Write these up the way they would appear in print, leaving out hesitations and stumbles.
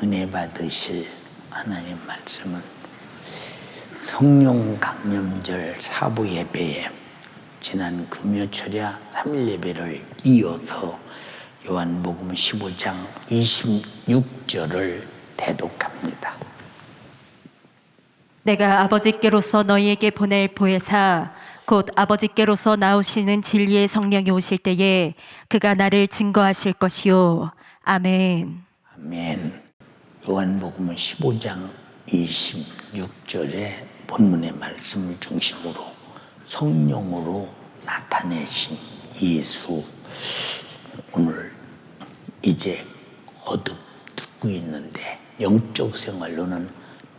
은혜 받으실 하나님 말씀은 성령 강림절 사부 예배에 지난 금요철야 3일 예배를 이어서 요한복음 15장 26절을 대독합니다. 내가 아버지께로서 너희에게 보낼 보혜사 곧 아버지께로서 나오시는 진리의 성령이 오실 때에 그가 나를 증거하실 것이요. 아멘. 아멘. 요한복음 15장 26절의 본문의 말씀을 중심으로 성령으로 나타내신 예수, 오늘 이제 거듭 듣고 있는데 영적 생활로는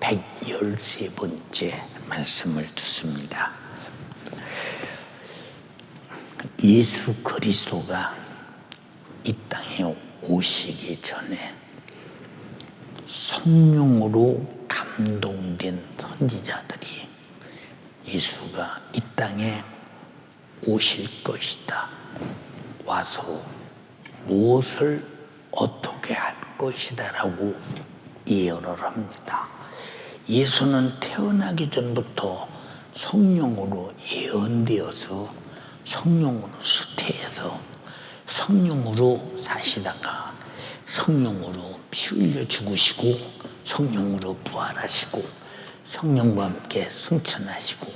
113번째 말씀을 듣습니다. 예수 그리스도가 이 땅에 오시기 전에 성령으로 감동된 선지자들이 예수가 이 땅에 오실 것이다, 와서 무엇을 어떻게 할 것이다 라고 예언을 합니다. 예수는 태어나기 전부터 성령으로 예언되어서 성령으로 수태해서 성령으로 사시다가 성령으로 피 흘려 죽으시고 성령으로 부활하시고 성령과 함께 승천하시고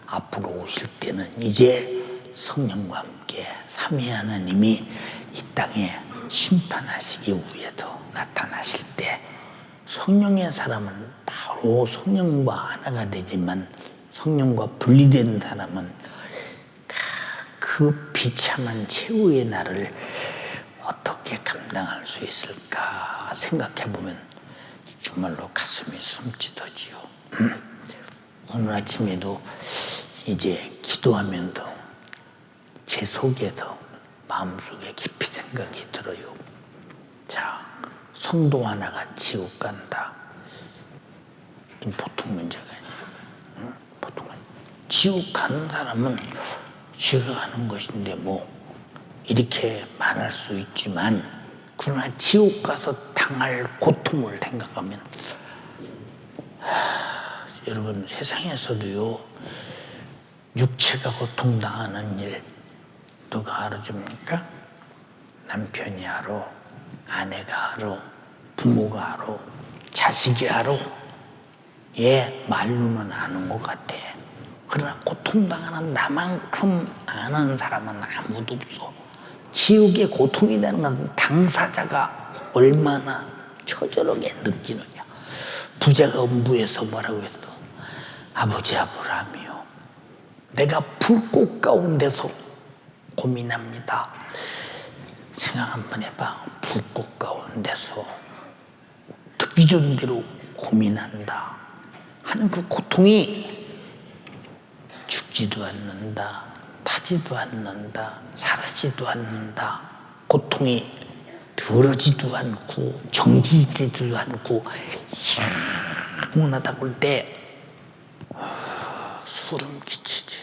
앞으로 오실 때는 이제 성령과 함께 삼위 하나님이 이 땅에 심판하시기 위해서 나타나실 때 성령의 사람은 바로 성령과 하나가 되지만 성령과 분리된 사람은 그 비참한 최후의 날을 어떻게 감당할 수 있을까 생각해보면 정말로 가슴이 숨찢어지요. 오늘 아침에도 이제 기도하면서 제 속에서 마음속에 깊이 생각이 들어요. 자, 성도 하나가 지옥 간다. 보통 문제가 아니에요. 보통 지옥 가는 사람은 지가 가는 것인데 뭐 이렇게 말할 수 있지만, 그러나 지옥 가서 당할 고통을 생각하면 여러분, 세상에서도요 육체가 고통당하는 일 누가 알아줍니까? 남편이 알아, 아내가 알아, 부모가 알아, 자식이 알아. 말로는 아는 것 같아. 그러나 고통당하는 나만큼 아는 사람은 아무도 없어. 지옥의 고통이라는 것은 당사자가 얼마나 처절하게 느끼느냐. 부자가 음부에서 뭐라고 했어? 아버지 아브라함이요, 내가 불꽃 가운데서 고민합니다. 생각 한번 해봐. 불꽃 가운데서 듣기 좋은 대로 고민한다 하는 그 고통이 죽지도 않는다, 타지도 않는다, 사라지도 않는다. 고통이 들어지도 않고 정지지도 않고 영원하다고 할 때 소름 끼치지.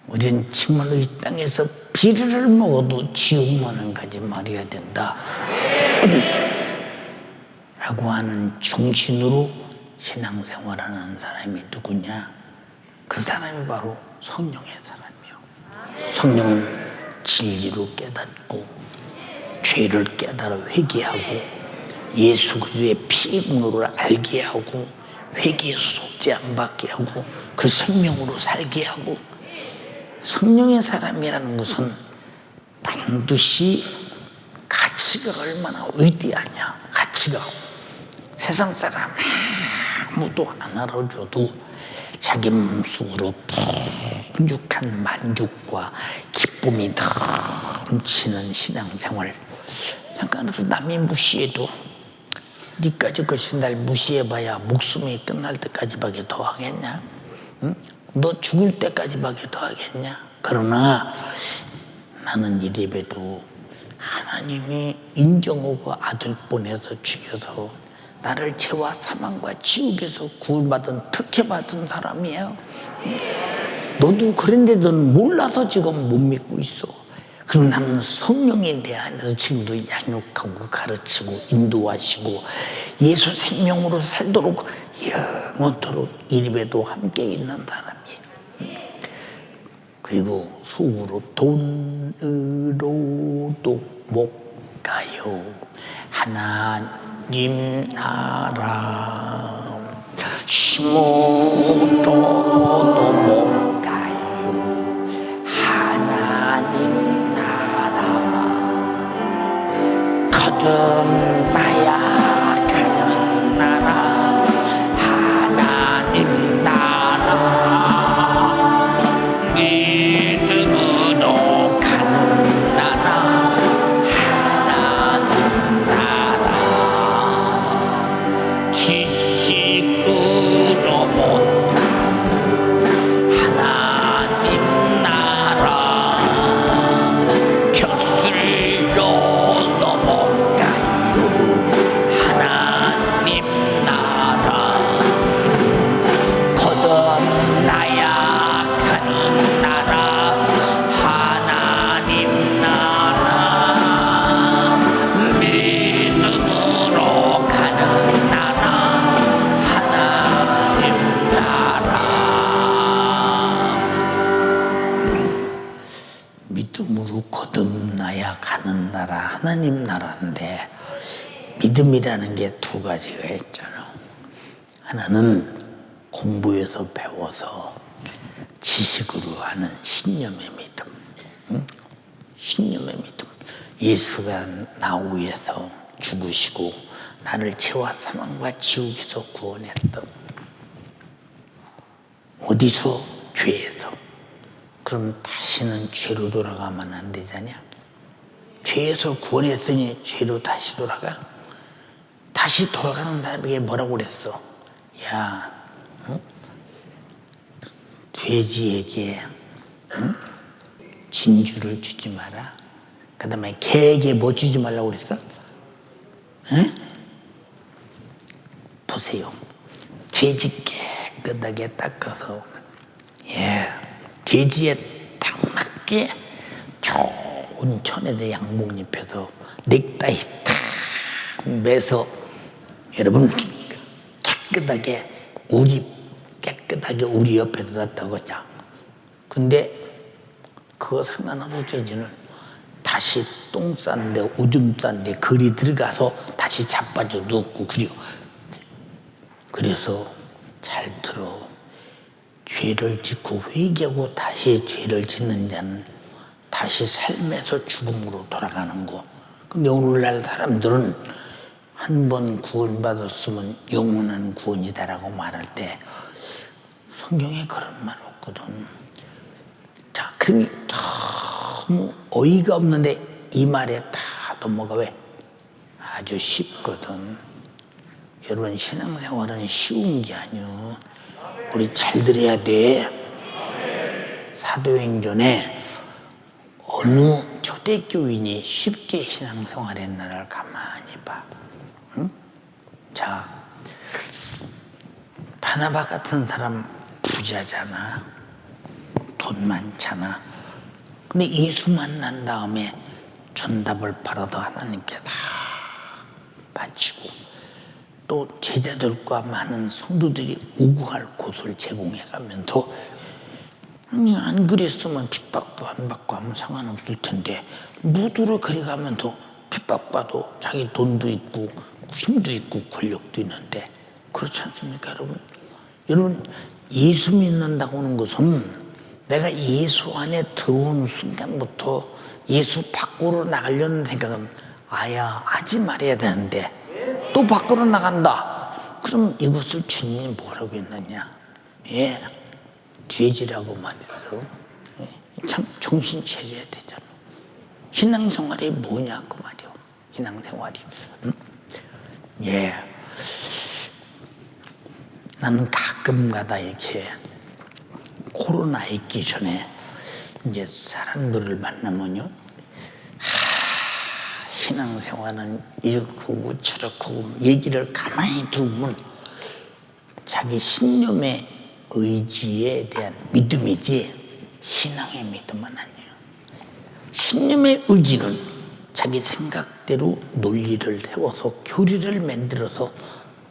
우린 정말로 이 땅에서 비리를 먹어도 지옥만은 가지 말아야 된다 라고 하는 정신으로 신앙생활하는 사람이 누구냐? 그 사람이 바로 성령의 사람이요. 성령은 진리로 깨닫고 죄를 깨달아 회개하고 예수 그리스도의 피문으로 알게 하고 회개에서 속죄 안 받게 하고 그 생명으로 살게 하고. 성령의 사람이라는 것은 반드시 가치가 얼마나 위대하냐. 가치가 세상 사람 아무도 안 알아줘도 자기 마음속으로 풍족한 만족과 기쁨이 넘치는 신앙생활. 잠깐이라도 남이 무시해도 니까지 것이 날 무시해봐야 목숨이 끝날 때까지밖에 더 하겠냐? 응? 너 죽을 때까지밖에 더 하겠냐? 그러나 나는 이래봬도 하나님이 인정하고 아들 보내서 죽여서 나를 죄와 사망과 지옥에서 구원받은 특혜받은 사람이에요. 너도 그런데 너는 몰라서 지금 못 믿고 있어. 그럼 나는 성령이 내 안에서 지금도 양육하고 가르치고 인도하시고 예수 생명으로 살도록 영원토록 이립에도 함께 있는 사람이에요. 그리고 속으로 돈으로도 못 가요. 하나님 나라 힘으로도 못 가요. 하나님 나라 거듭나야 가는 나라 하나님 나라 믿음으로 가는 나라 하나님 나라 지식으로 못 가는 하나님 나라 곁을로도 못 가요 하나님 나라 거듭나야 가는 나라 하나님 나라 믿음으로 가는 나라 하나님 나라 믿음으로 거듭나야 가는 나라 하나님 나라인데 믿음이라는 게 두 가지가 있잖아. 하나는 공부해서 배워서 지식으로 하는 신념의 믿음, 응? 신념의 믿음. 예수가 나 위해서 죽으시고 나를 죄와 사망과 지옥에서 구원했던 어디서? 죄에서. 그럼 다시는 죄로 돌아가면 안 되잖냐? 죄에서 구원했으니 죄로 다시 돌아가? 다시 돌아가는 사람에게 뭐라고 그랬어? 야, 응? 돼지에게 응? 진주를 주지 마라. 그 다음에 개에게 뭐 주지 말라고 그랬어? 응? 보세요. 돼지 깨끗하게 닦아서 돼지에 딱 맞게 좋은 천에다 양봉잎에서 넥타이 탁 매서 여러분 깨끗하게 우리 옆에다 놨다고 자. 근데 그거 상관없어. 돼지는 다시 똥 싼데 오줌 싼데 거리 들어가서 다시 자빠져 눕고 그래요. 그래서 잘 들어. 죄를 짓고 회개하고 다시 죄를 짓는 자는 다시 삶에서 죽음으로 돌아가는 거. 근데 오늘날 사람들은 한 번 구원받았으면 영원한 구원이다라고 말할 때 성경에 그런 말 없거든. 자, 그러니 너무 어이가 없는데 이 말에 다 넘어가. 왜? 아주 쉽거든. 여러분, 신앙생활은 쉬운 게 아니요. 우리 잘 들어야 돼. 사도행전에 어느 초대교인이 쉽게 신앙생활했나를 가만히 봐. 응? 자, 바나바 같은 사람 부자잖아. 돈 많잖아. 근데 예수 만난 다음에 전답을 바라도 하나님께 다 바치고 또 제자들과 많은 성도들이 우구할 곳을 제공해가면서 아니 안 그랬으면 핍박도 안 받고 아무 상관없을 텐데 무드로 그래가면서 핍박받고 자기 돈도 있고 힘도 있고 권력도 있는데 그렇지 않습니까 여러분? 여러분 예수 믿는다고 하는 것은 내가 예수 안에 들어온 순간부터 예수 밖으로 나가려는 생각은 아야 하지 말아야 되는데 또 밖으로 나간다. 그럼 이것을 주님이 뭐라고 했느냐? 죄지라고 말해서 참 정신 차려야 되잖아. 신앙생활이 뭐냐 그 말이요. 신앙생활이. 나는 가끔가다 이렇게 코로나 있기 전에 이제 사람들을 만나면요. 신앙생활은 이렇고 저렇고 얘기를 가만히 들으면 자기 신념의 의지에 대한 믿음이지 신앙의 믿음은 아니에요. 신념의 의지는 자기 생각대로 논리를 세워서 교리를 만들어서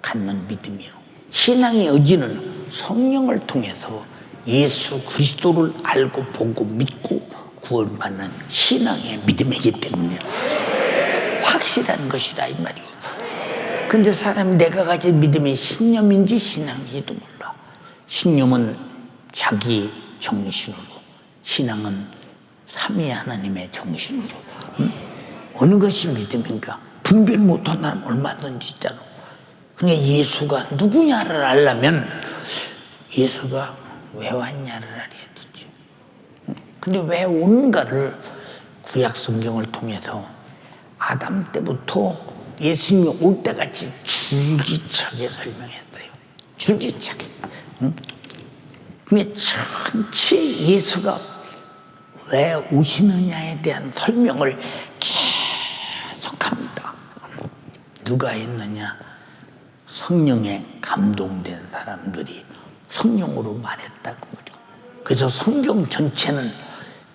갖는 믿음이요. 신앙의 의지는 성령을 통해서 예수 그리스도를 알고 보고 믿고 구원받는 신앙의 믿음이기 때문에 확실한 것이다 이 말이오. 근데 사람이 내가 가진 믿음이 신념인지 신앙인지도 몰라. 신념은 자기 정신으로, 신앙은 삼위 하나님의 정신으로. 어느 것이 믿음인가 분별 못한 사람 얼마든지 있잖아. 그러니까 예수가 누구냐를 알려면 예수가 왜 왔냐를 알아야 되지. 근데 왜 오는가를 구약 성경을 통해서 아담 때부터 예수님이 올 때까지 줄기차게 설명했어요. 줄기차게. 근데 전체 예수가 왜 오시느냐에 대한 설명을 계속합니다. 누가 했느냐? 성령에 감동된 사람들이 성령으로 말했다고 그러죠. 그래서 성경 전체는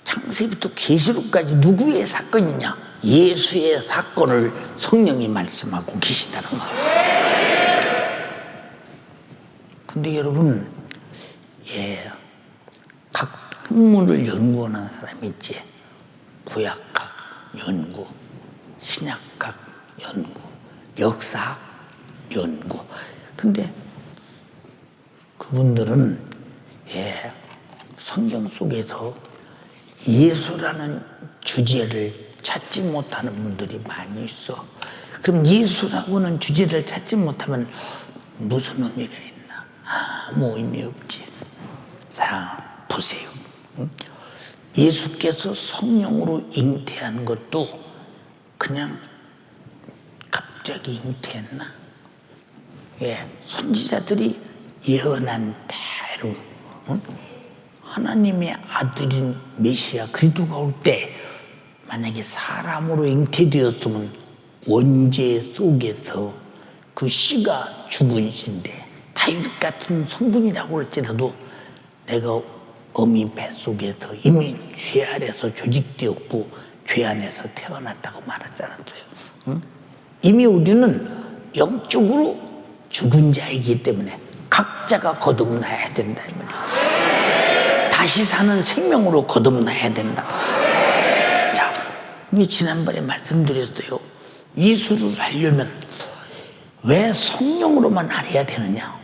창세기부터 계시록까지 누구의 사건이냐? 예수의 사건을 성령이 말씀하고 계시다는 거예요. 근데 여러분, 각 학문을 연구하는 사람이 있지. 구약학 연구, 신약학 연구, 역사학 연구. 근데 그분들은 성경 속에서 예수라는 주제를 찾지 못하는 분들이 많이 있어. 그럼 예수라고 하는 주제를 찾지 못하면 무슨 의미가 있나? 아무 의미 없지. 자, 보세요. 예수께서 성령으로 잉태한 것도 그냥 갑자기 잉태했나? 선지자들이 예언한 대로 하나님의 아들인 메시아 그리스도가 올 때 만약에 사람으로 잉태되었으면 원죄 속에서 그 씨가 죽은 씨인데 다윗 같은 성분이라고 할지라도 내가 어미 뱃속에서 이미 죄 아래서 조직되었고 죄 안에서 태어났다고 말했잖아요. 이미 우리는 영적으로 죽은 자이기 때문에 각자가 거듭나야 된다. 다시 사는 생명으로 거듭나야 된다. 자, 지난번에 말씀드렸어요. 예수를 알려면 왜 성령으로만 알아야 되느냐?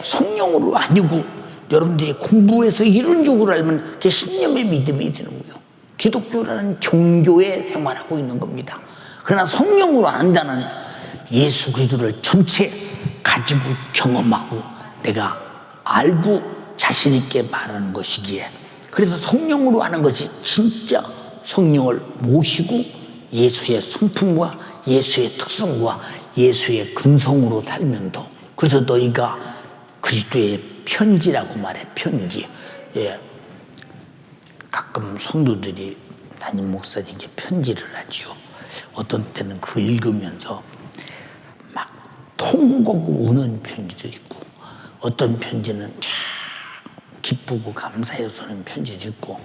성령으로 아니고 여러분들이 공부해서 이론적으로 알면 그게 신념의 믿음이 되는 거예요. 기독교라는 종교에 생활하고 있는 겁니다. 그러나 성령으로 아는 자는 예수 그리스도를 전체 가지고 경험하고 내가 알고 자신 있게 말하는 것이기에, 그래서 성령으로 아는 것이 진짜 성령을 모시고 예수의 성품과 예수의 특성과 예수의 근성으로 살면 더. 그래서 너희가 그리스도의 편지라고 말해. 편지. 가끔 성도들이 담임 목사님께 편지를 하지요. 어떤 때는 그 읽으면서 막 통곡하고 우는 편지도 있고, 어떤 편지는 참 기쁘고 감사해서 쓰는 편지도 있고,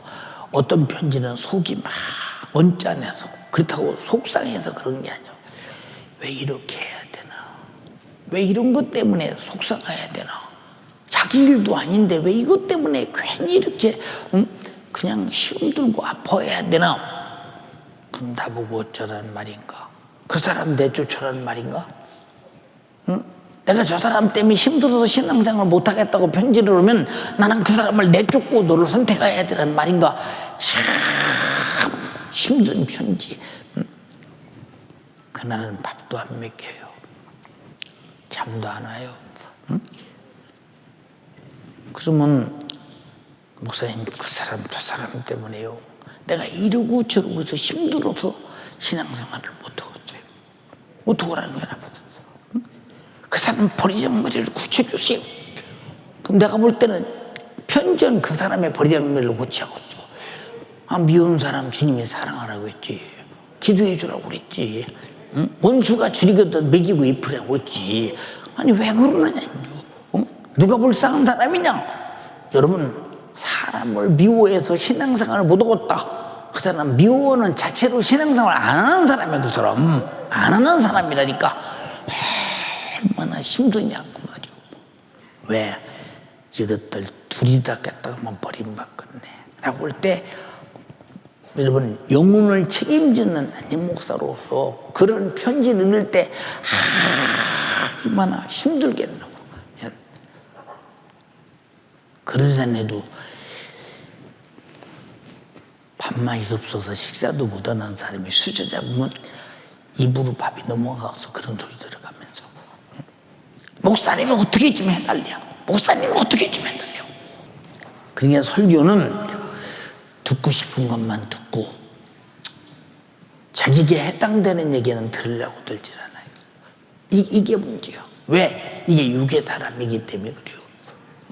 어떤 편지는 속이 막 언짢아서, 그렇다고 속상해서 그런 게 아니야. 왜 이렇게 해야 되나? 왜 이런 것 때문에 속상해야 되나? 자기 일도 아닌데 왜 이것 때문에 괜히 이렇게 그냥 힘들고 아파해야 되나? 그럼 나보고 어쩌라는 말인가? 그 사람 내쫓으라는 말인가? 내가 저 사람 때문에 힘들어서 신앙생활 못하겠다고 편지를 오면 나는 그 사람을 내쫓고 너를 선택해야 되는 말인가? 참 힘든 편지. 그날은 밥도 안 먹혀요. 잠도 안 와요. 그러면 목사님, 그 사람 저 사람 때문에요. 내가 이러고 저러고 해서 힘들어서 신앙생활을 못하겠어요. 어떡하라는 거야 나보고. 그 사람 버리장머리를 고쳐주세요. 그럼 내가 볼 때는 편전 그 사람의 버리장머리를 고치하겠어. 미운 사람 주님이 사랑하라고 했지. 기도해 주라고 그랬지. 원수가 줄이거든 먹이고 입으라고 했지. 아니 왜 그러느냐. 누가 불쌍한 사람이냐. 여러분, 사람을 미워해서 신앙생활을 못하겠다. 그 사람 미워하는 자체로 신앙생활 안 하는 사람인 것처럼 안 하는 사람이라니까 얼마나 힘드냐고 말이오. 왜? 이것들 둘이 다 깼다가만 버림받겠네 라고 할 때 여러분 영혼을 책임지는 담임 목사로서 그런 편지를 읽을 때 얼마나 힘들겠냐고. 그런 사람에도 밥만 있없어서 식사도 못하는 사람이 수저 잡으면 입으로 밥이 넘어가서 그런 소리 들어가면서 목사님이 어떻게 좀 해달려. 목사님이 어떻게 좀 해달려. 그러니까 설교는 듣고 싶은 것만 듣고 자기에게 해당되는 얘기는 들으려고 들질 않아요. 이게 문제야. 왜? 이게 육의 사람이기 때문에 그래요.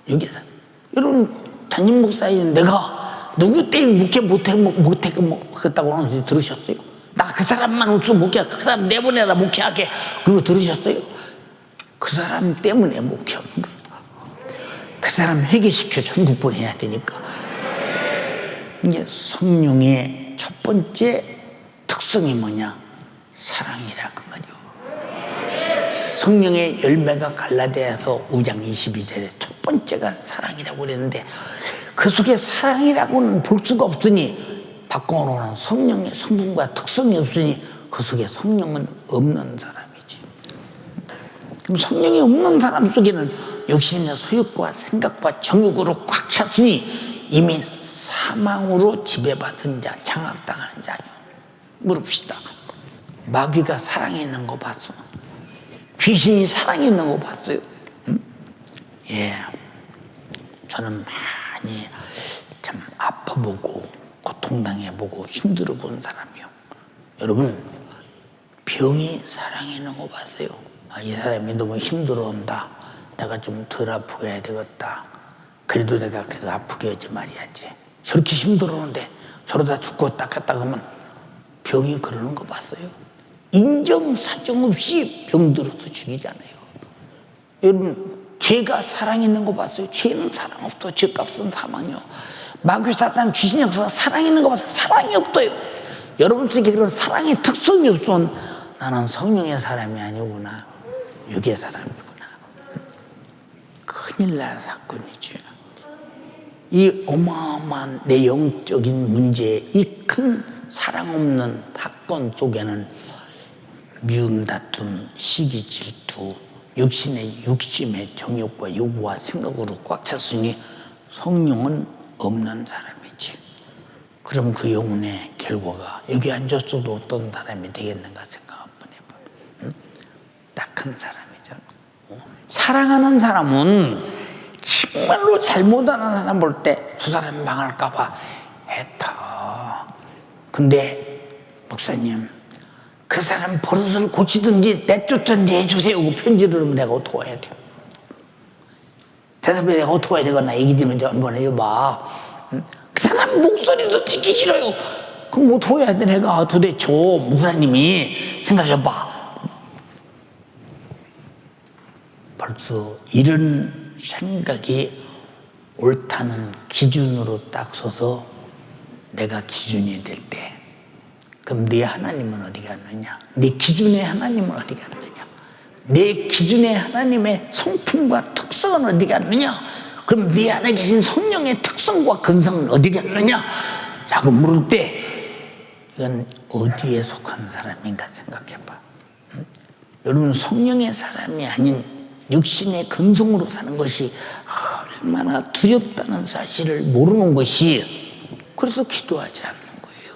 육의 사람. 여러분 담임 목사인 내가 누구 때문에 못하겠다고 하는 소리 들으셨어요? 나 그 사람만 없으면 목회, 그 사람 내보내라 목회하게 그거 들으셨어요? 그 사람 때문에 목회하는 거예요. 그 사람 회개시켜 천국 보내야 되니까. 이게 성령의 첫 번째 특성이 뭐냐? 사랑이라 그 말이요. 성령의 열매가 갈라디아서 5장 22절에 첫 번째가 사랑이라고 그랬는데 그 속에 사랑이라고는 볼 수가 없으니 바꿔놓은 성령의 성분과 특성이 없으니 그 속에 성령은 없는 사람이지. 그럼 성령이 없는 사람 속에는 육신의 소욕과 생각과 정욕으로 꽉 찼으니 이미 사망으로 지배받은 자, 장악당한 자요. 물읍시다. 마귀가 사랑에 있는 거 봤어? 귀신이 사랑에 있는 거 봤어요? 응? 예. 저는 많이 참 아파보고 고통당해보고 힘들어 본 사람이요. 여러분 병이 사랑에 있는 거 봤어요? 아, 이 사람이 너무 힘들어온다. 내가 좀 덜 아프게 해야 되겠다. 그래도 내가 그래도 아프게 하지 말아야지. 저렇게 힘들어오는데 저러다 죽고 딱 갔다 가면 병이 그러는 거 봤어요? 인정사정 없이 병들어서 죽이잖아요. 여러분 죄가 사랑 있는 거 봤어요? 죄는 사랑 없어. 죄값은 사망이요. 마귀 사탄 귀신 역사가 사랑 있는 거 봤어요? 사랑이 없어요. 여러분 속에 그런 사랑의 특성이 없으면 나는 성령의 사람이 아니구나. 육의 사람이구나. 큰일 날 사건이죠. 이 어마어마한 내 영적인 문제, 이 큰 사랑 없는 사건 속에는 미움, 다툼, 시기, 질투, 육신의 욕심의 정욕과 요구와 생각으로 꽉 찼으니 성령은 없는 사람이지. 그럼 그 영혼의 결과가 여기 앉았어도 어떤 사람이 되겠는가 생각 한번 해봐. 응? 딱한 사람이잖아. 사랑하는 사람은 정말로 잘못하는 사람 볼 때 두 사람이 망할까봐 애타. 근데 목사님 그 사람 버릇을 고치든지 내쫓든지 해주세요. 그 편지를 하면 내가 어떻게 해야 돼요? 대답해. 내가 어떻게 해야 되거나 얘기 좀 한번 해봐. 그 사람 목소리도 듣기 싫어요. 그럼 어떻게 해야 돼? 내가 도대체 목사님이 생각해봐. 벌써 이런 생각이 옳다는 기준으로 딱 서서 내가 기준이 될 때 그럼 네 하나님은 어디 갔느냐? 네 기준의 하나님은 어디 갔느냐? 내 기준의 하나님의 성품과 특성은 어디 갔느냐? 그럼 네 안에 계신 성령의 특성과 근성은 어디 갔느냐? 라고 물을 때 이건 어디에 속한 사람인가 생각해봐. 응? 여러분 성령의 사람이 아닌 육신의 근성으로 사는 것이 얼마나 두렵다는 사실을 모르는 것이 그래서 기도하지 않는 거예요.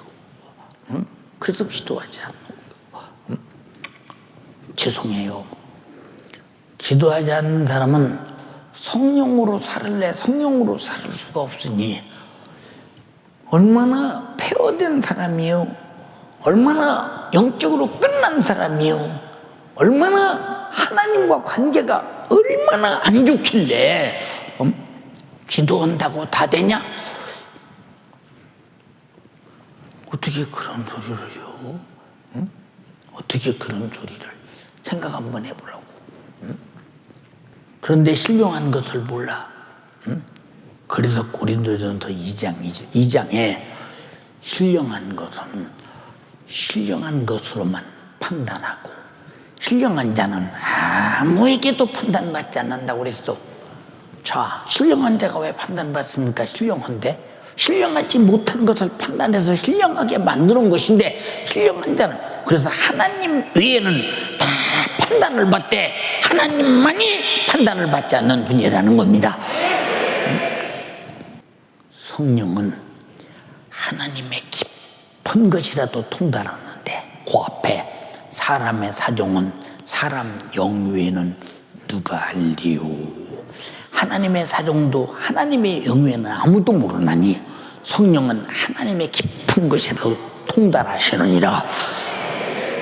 응? 그래서 기도하지 않는 거예요. 응? 죄송해요. 기도하지 않는 사람은 성령으로 살을래 성령으로 살 수가 없으니 얼마나 폐허된 사람이요. 얼마나 영적으로 끝난 사람이요. 얼마나 하나님과 관계가 얼마나 안 좋길래 기도한다고 다 되냐? 어떻게 그런 소리를 해요? 응? 어떻게 그런 소리를 생각 한번 해보라고. 응? 그런데 신령한 것을 몰라. 응? 그래서 고린도전서 2장에 신령한 것은 신령한 것으로만 판단하고, 신령한 자는 아무에게도 판단받지 않는다고 그랬어. 자, 신령한 자가 왜 판단받습니까? 신령한데 신령하지 못한 것을 판단해서 신령하게 만드는 것인데, 신령한 자는, 그래서 하나님 외에는 다 판단을 받되 하나님만이 판단을 받지 않는 분이라는 겁니다. 성령은 하나님의 깊은 것이라도 통달하는데, 그 앞에 사람의 사정은 사람 영 외에는 누가 알리요. 하나님의 사정도 하나님의 영 외에는 아무도 모르나니 성령은 하나님의 깊은 것이라도 통달하시느니라.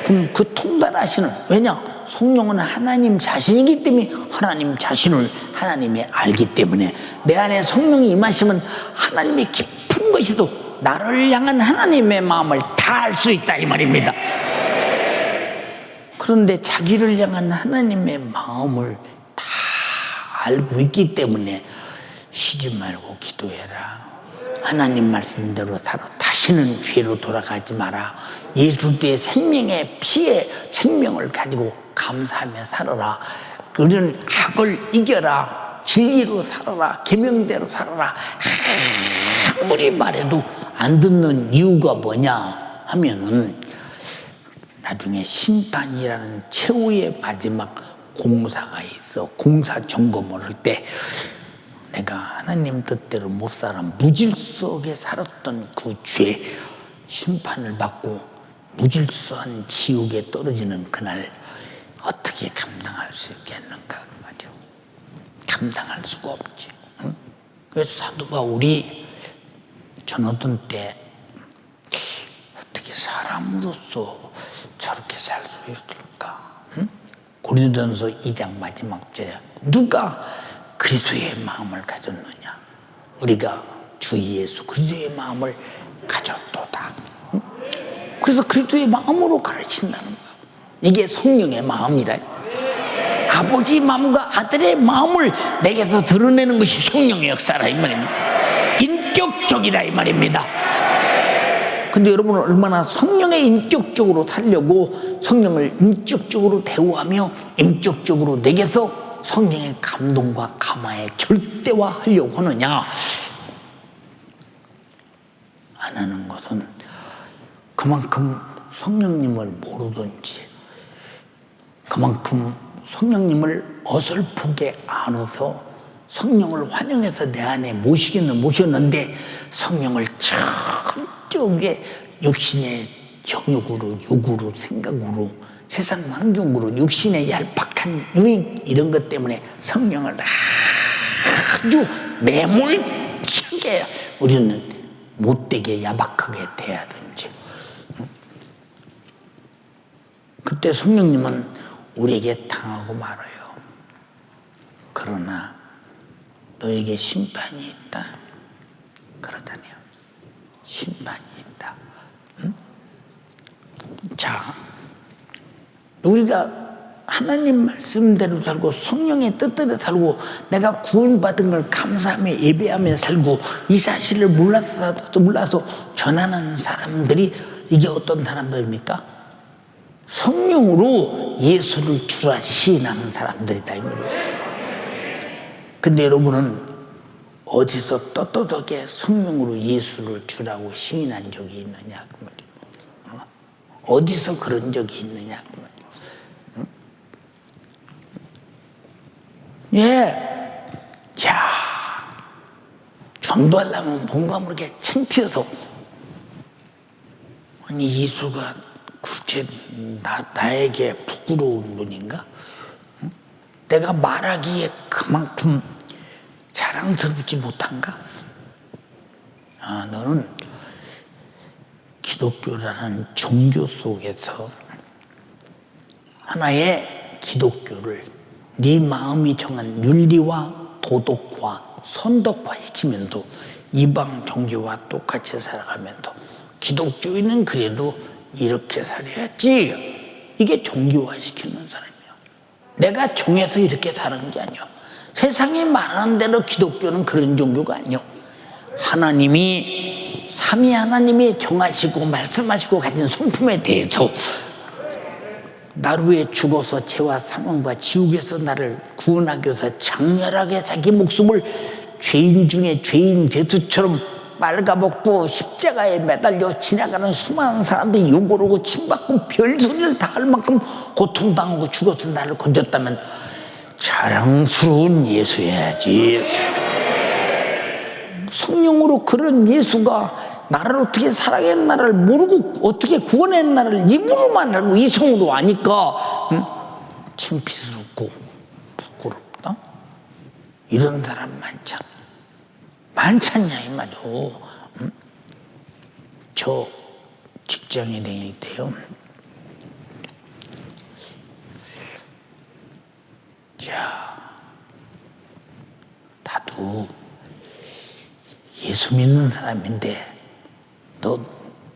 그럼 그 통달하시는, 왜냐? 성령은 하나님 자신이기 때문에 하나님 자신을 하나님이 알기 때문에 내 안에 성령이 임하시면 하나님의 깊은 것이도 나를 향한 하나님의 마음을 다 알 수 있다 이 말입니다. 그런데 자기를 향한 하나님의 마음을 다 알고 있기 때문에 쉬지 말고 기도해라. 하나님 말씀대로 살아. 다시는 죄로 돌아가지 마라. 예수 때의 생명의 피에 생명을 가지고 감사하며 살아라. 우리는 악을 이겨라. 진리로 살아라. 계명대로 살아라. 아무리 말해도 안 듣는 이유가 뭐냐 하면은 나중에 심판이라는 최후의 마지막 공사가 있어. 공사 점검을 할 때 내가 하나님 뜻대로 못 살아 무질서하게 살았던 그 죄 심판을 받고 무질서한 지옥에 떨어지는 그날 어떻게 감당할 수 있겠는가 그 말이야. 감당할 수가 없지. 응? 그래서 사도 바울이 전어떤 때 어떻게 사람으로서 저렇게 살 수 있을까? 응? 고린도전서 2장 마지막 절에 누가 그리스도의 마음을 가졌느냐? 우리가 주 예수 그리스도의 마음을 가졌도다. 응? 그래서 그리스도의 마음으로 가르친다는 거야. 이게 성령의 마음이라. 아버지 마음과 아들의 마음을 내게서 드러내는 것이 성령의 역사라 이 말입니다. 인격적이라 이 말입니다. 근데 여러분은 얼마나 성령의 인격적으로 살려고 성령을 인격적으로 대우하며 인격적으로 내게서 성령의 감동과 감화에 절대화하려고 하느냐? 안 하는 것은 그만큼 성령님을 모르든지 그만큼 성령님을 어설프게 안아서 성령을 환영해서 내 안에 모시기는 모셨는데 성령을 철저하게 육신의 정욕으로, 욕으로, 생각으로, 세상 환경으로, 육신의 얄팍한 유익 이런 것 때문에 성령을 아주 매몰차게 우리는 못되게 야박하게 대하든지, 그때 성령님은 우리에게 당하고 말아요. 그러나 너에게 심판이 있다. 그러다니요. 심판이 있다. 응? 자, 우리가 하나님 말씀대로 살고 성령의 뜻대로 살고 내가 구원받은 걸 감사하며 예배하며 살고 이 사실을 몰라서 전하는 사람들이 이게 어떤 사람들입니까? 성령으로 예수를 주라 시인하는 사람들이다 이 말이에요. 근데 여러분은 어디서 떳떳하게 성령으로 예수를 주라고 시인한 적이 있느냐 그 말이에요. 어디서 그런 적이 있느냐 그 말이에요. 예, 야, 전도하려면 뭔가 모르게 창피해서 아니 예수가 그렇게 나에게 부끄러운 분인가? 응? 내가 말하기에 그만큼 자랑스럽지 못한가? 아, 너는 기독교라는 종교 속에서 하나의 기독교를 네 마음이 정한 윤리와 도덕화, 선덕화시키면서 이방 종교와 똑같이 살아가면서 기독교인은 그래도 이렇게 살아야지. 이게 종교화시키는 사람이야. 내가 정해서 이렇게 사는 게 아니야. 세상이 말하는 대로 기독교는 그런 종교가 아니야. 하나님이 삼위 하나님이 정하시고 말씀하시고 가진 성품에 대해서 나를 위해 죽어서 죄와 사망과 지옥에서 나를 구원하기 위해서 장렬하게 자기 목숨을 죄인 중에 죄인 죄수처럼 빨가벗고 십자가에 매달려 지나가는 수많은 사람들이 욕을 하고 침받고 별소리를 다 할 만큼 고통당하고 죽어서 나를 건졌다면 자랑스러운 예수여야지. 성령으로 그런 예수가 나를 어떻게 사랑했나를 모르고 어떻게 구원했나를 입으로만 알고 이성으로 아니까 창피스럽고 부끄럽다. 이런 사람 많잖냐 이 말이오. 저 직장에 다닐 때요, 야, 나도 예수 믿는 사람인데 너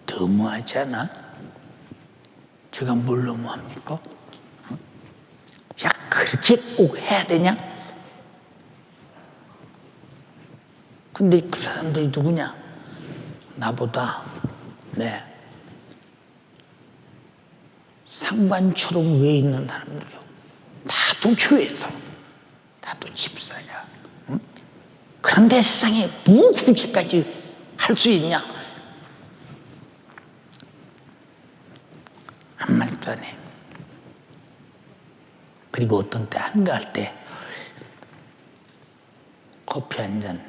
너무하지 않아? 제가 뭘 너무합니까? 야, 그렇게 꼭 해야 되냐? 근데 그 사람들이 누구냐? 나보다 상관처럼 위에 있는 사람들이요. 나도 교회에서, 나도 집사야. 응? 그런데 세상에 뭐 그렇게까지 할 수 있냐? 한 말도 안 해. 그리고 어떤 때 한가할 때 커피 한 잔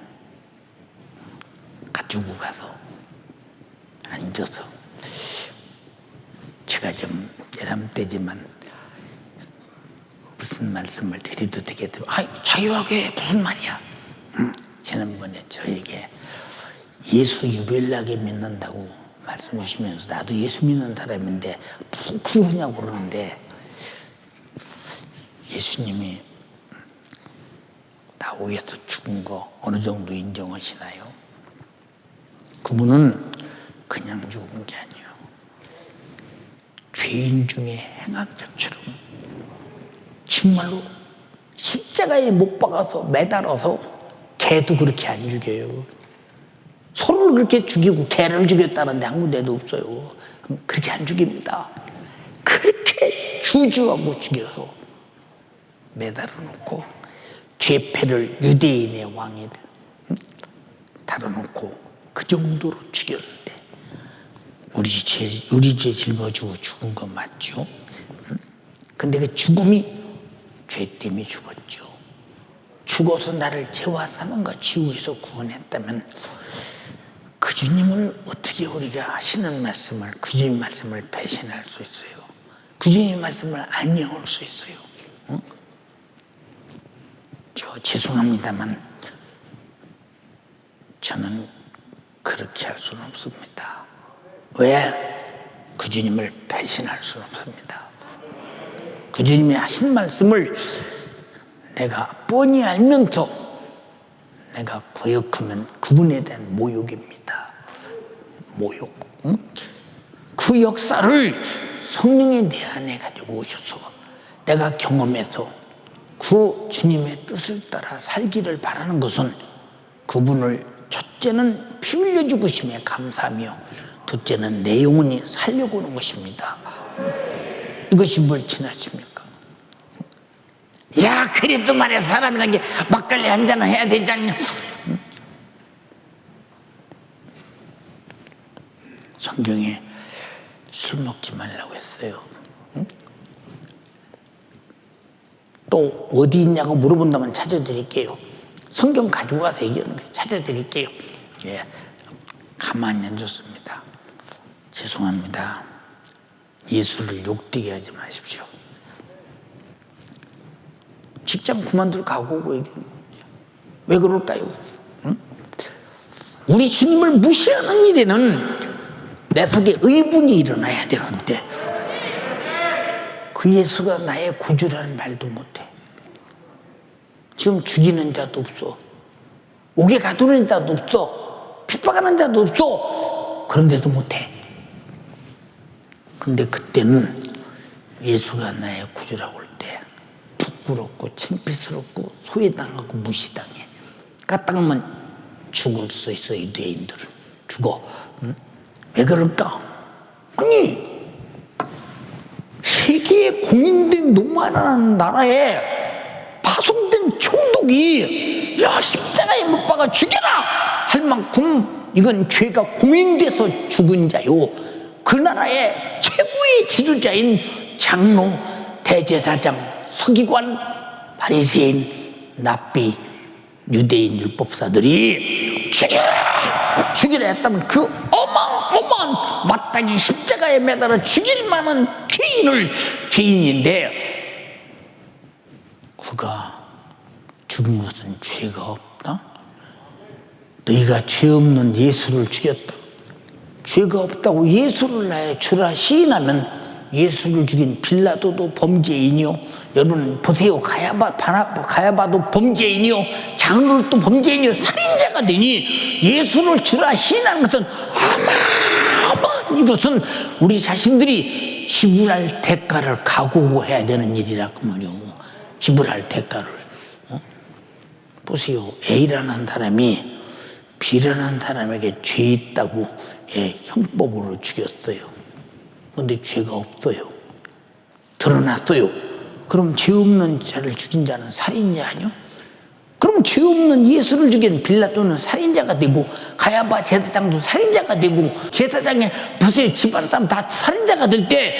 가지고 가서 앉아서, 제가 좀 예람되지만 무슨 말씀을 드려도 되겠다. 자유하게 무슨 말이야. 지난번에 저에게 예수 유별나게 믿는다고 말씀하시면서 나도 예수 믿는 사람인데 그러냐고 그러는데, 예수님이 나 위해서 죽은 거 어느 정도 인정하시나요? 그분은 그냥 죽은 게 아니에요. 죄인 중에 행악자처럼 정말로 십자가에 못 박아서 매달아서, 개도 그렇게 안 죽여요. 소를 그렇게 죽이고 개를 죽였다는데 아무 데도 없어요. 그렇게 안 죽입니다. 그렇게 주저하고 죽여서 매달아 놓고 죄패를 유대인의 왕에 달아놓고 그 정도로 죽였는데 우리 죄 짊어지고 죽은 거 맞죠? 근데 그 죽음이 죄 때문에 죽었죠. 죽어서 나를 죄와 사망과 지옥에서 구원했다면 그 주님을 어떻게 우리가 하시는 말씀을, 그 주님 말씀을 배신할 수 있어요? 그 주님 말씀을 안 영할 수 있어요? 응? 죄송합니다만 저는 그렇게 할 수는 없습니다. 왜? 그 주님을 배신할 수는 없습니다. 그 주님이 하신 말씀을 내가 뻔히 알면서 내가 거역하면 그분에 대한 모욕입니다. 모욕. 응? 그 역사를 성령이 내 안에 가지고 오셔서 내가 경험해서 그 주님의 뜻을 따라 살기를 바라는 것은 그분을 첫째는 피 흘려 죽으심에 감사하며 둘째는 내 영혼이 살려고 하는 것입니다. 이것이 뭘 지나십니까? 야, 그래도 말이야, 사람이란 게 막걸리 한 잔은 해야 되지 않냐? 성경에 술 먹지 말라고 했어요. 또 어디 있냐고 물어본다면 찾아드릴게요. 성경 가지고 가서 얘기하는데 찾아드릴게요. 예, 가만히 앉았습니다. 죄송합니다. 예수를 욕되게 하지 마십시오. 직장 그만두고 가고 오고 왜 그럴까요? 응? 우리 주님을 무시하는 일에는 내 속에 의분이 일어나야 되는데 그 예수가 나의 구주라는 말도 못해. 지금 죽이는 자도 없어. 옥에 가두는 자도 없어. 핍박하는 자도 없어. 그런데도 못해. 근데 그때는 예수가 나의 구주라고 할 때 부끄럽고 창피스럽고 소외당하고 무시당해. 까딱하면 죽을 수 있어, 유대인들은. 죽어. 왜 그럴까? 아니, 세계에 공인된 노마라는 나라에 파송된 총독이 야 십자가에 못 박아 죽여라 할 만큼 이건 죄가 공인돼서 죽은 자요. 그 나라의 최고의 지도자인 장로, 대제사장, 서기관, 바리새인, 랍비, 유대인 율법사들이 죽이라 했다면 그 어마어마한 마땅히 십자가에 매달아 죽일 만한 죄인인데 그가 죽은 것은 죄가 없다? 너희가 죄 없는 예수를 죽였다. 죄가 없다고 예수를 나의 주라 시인하면 예수를 죽인 빌라도도 범죄인이요. 여러분 보세요. 가야바도 범죄인이요. 장로도 범죄인이요. 살인자가 되니 예수를 주라 시인하는 것은 어마어마한 이것은 우리 자신들이 지불할 대가를 각오해야 되는 일이라 그 말이요. 지불할 대가를. 보세요. A라는 사람이 B라는 사람에게 죄 있다고 형법으로 죽였어요. 근데 죄가 없어요. 드러났어요. 그럼 죄 없는 자를 죽인 자는 살인자 아니요? 그럼 죄 없는 예수를 죽인 빌라도는 살인자가 되고 가야바 제사장도 살인자가 되고 제사장의 보세요. 집안 사람 다 살인자가 될 때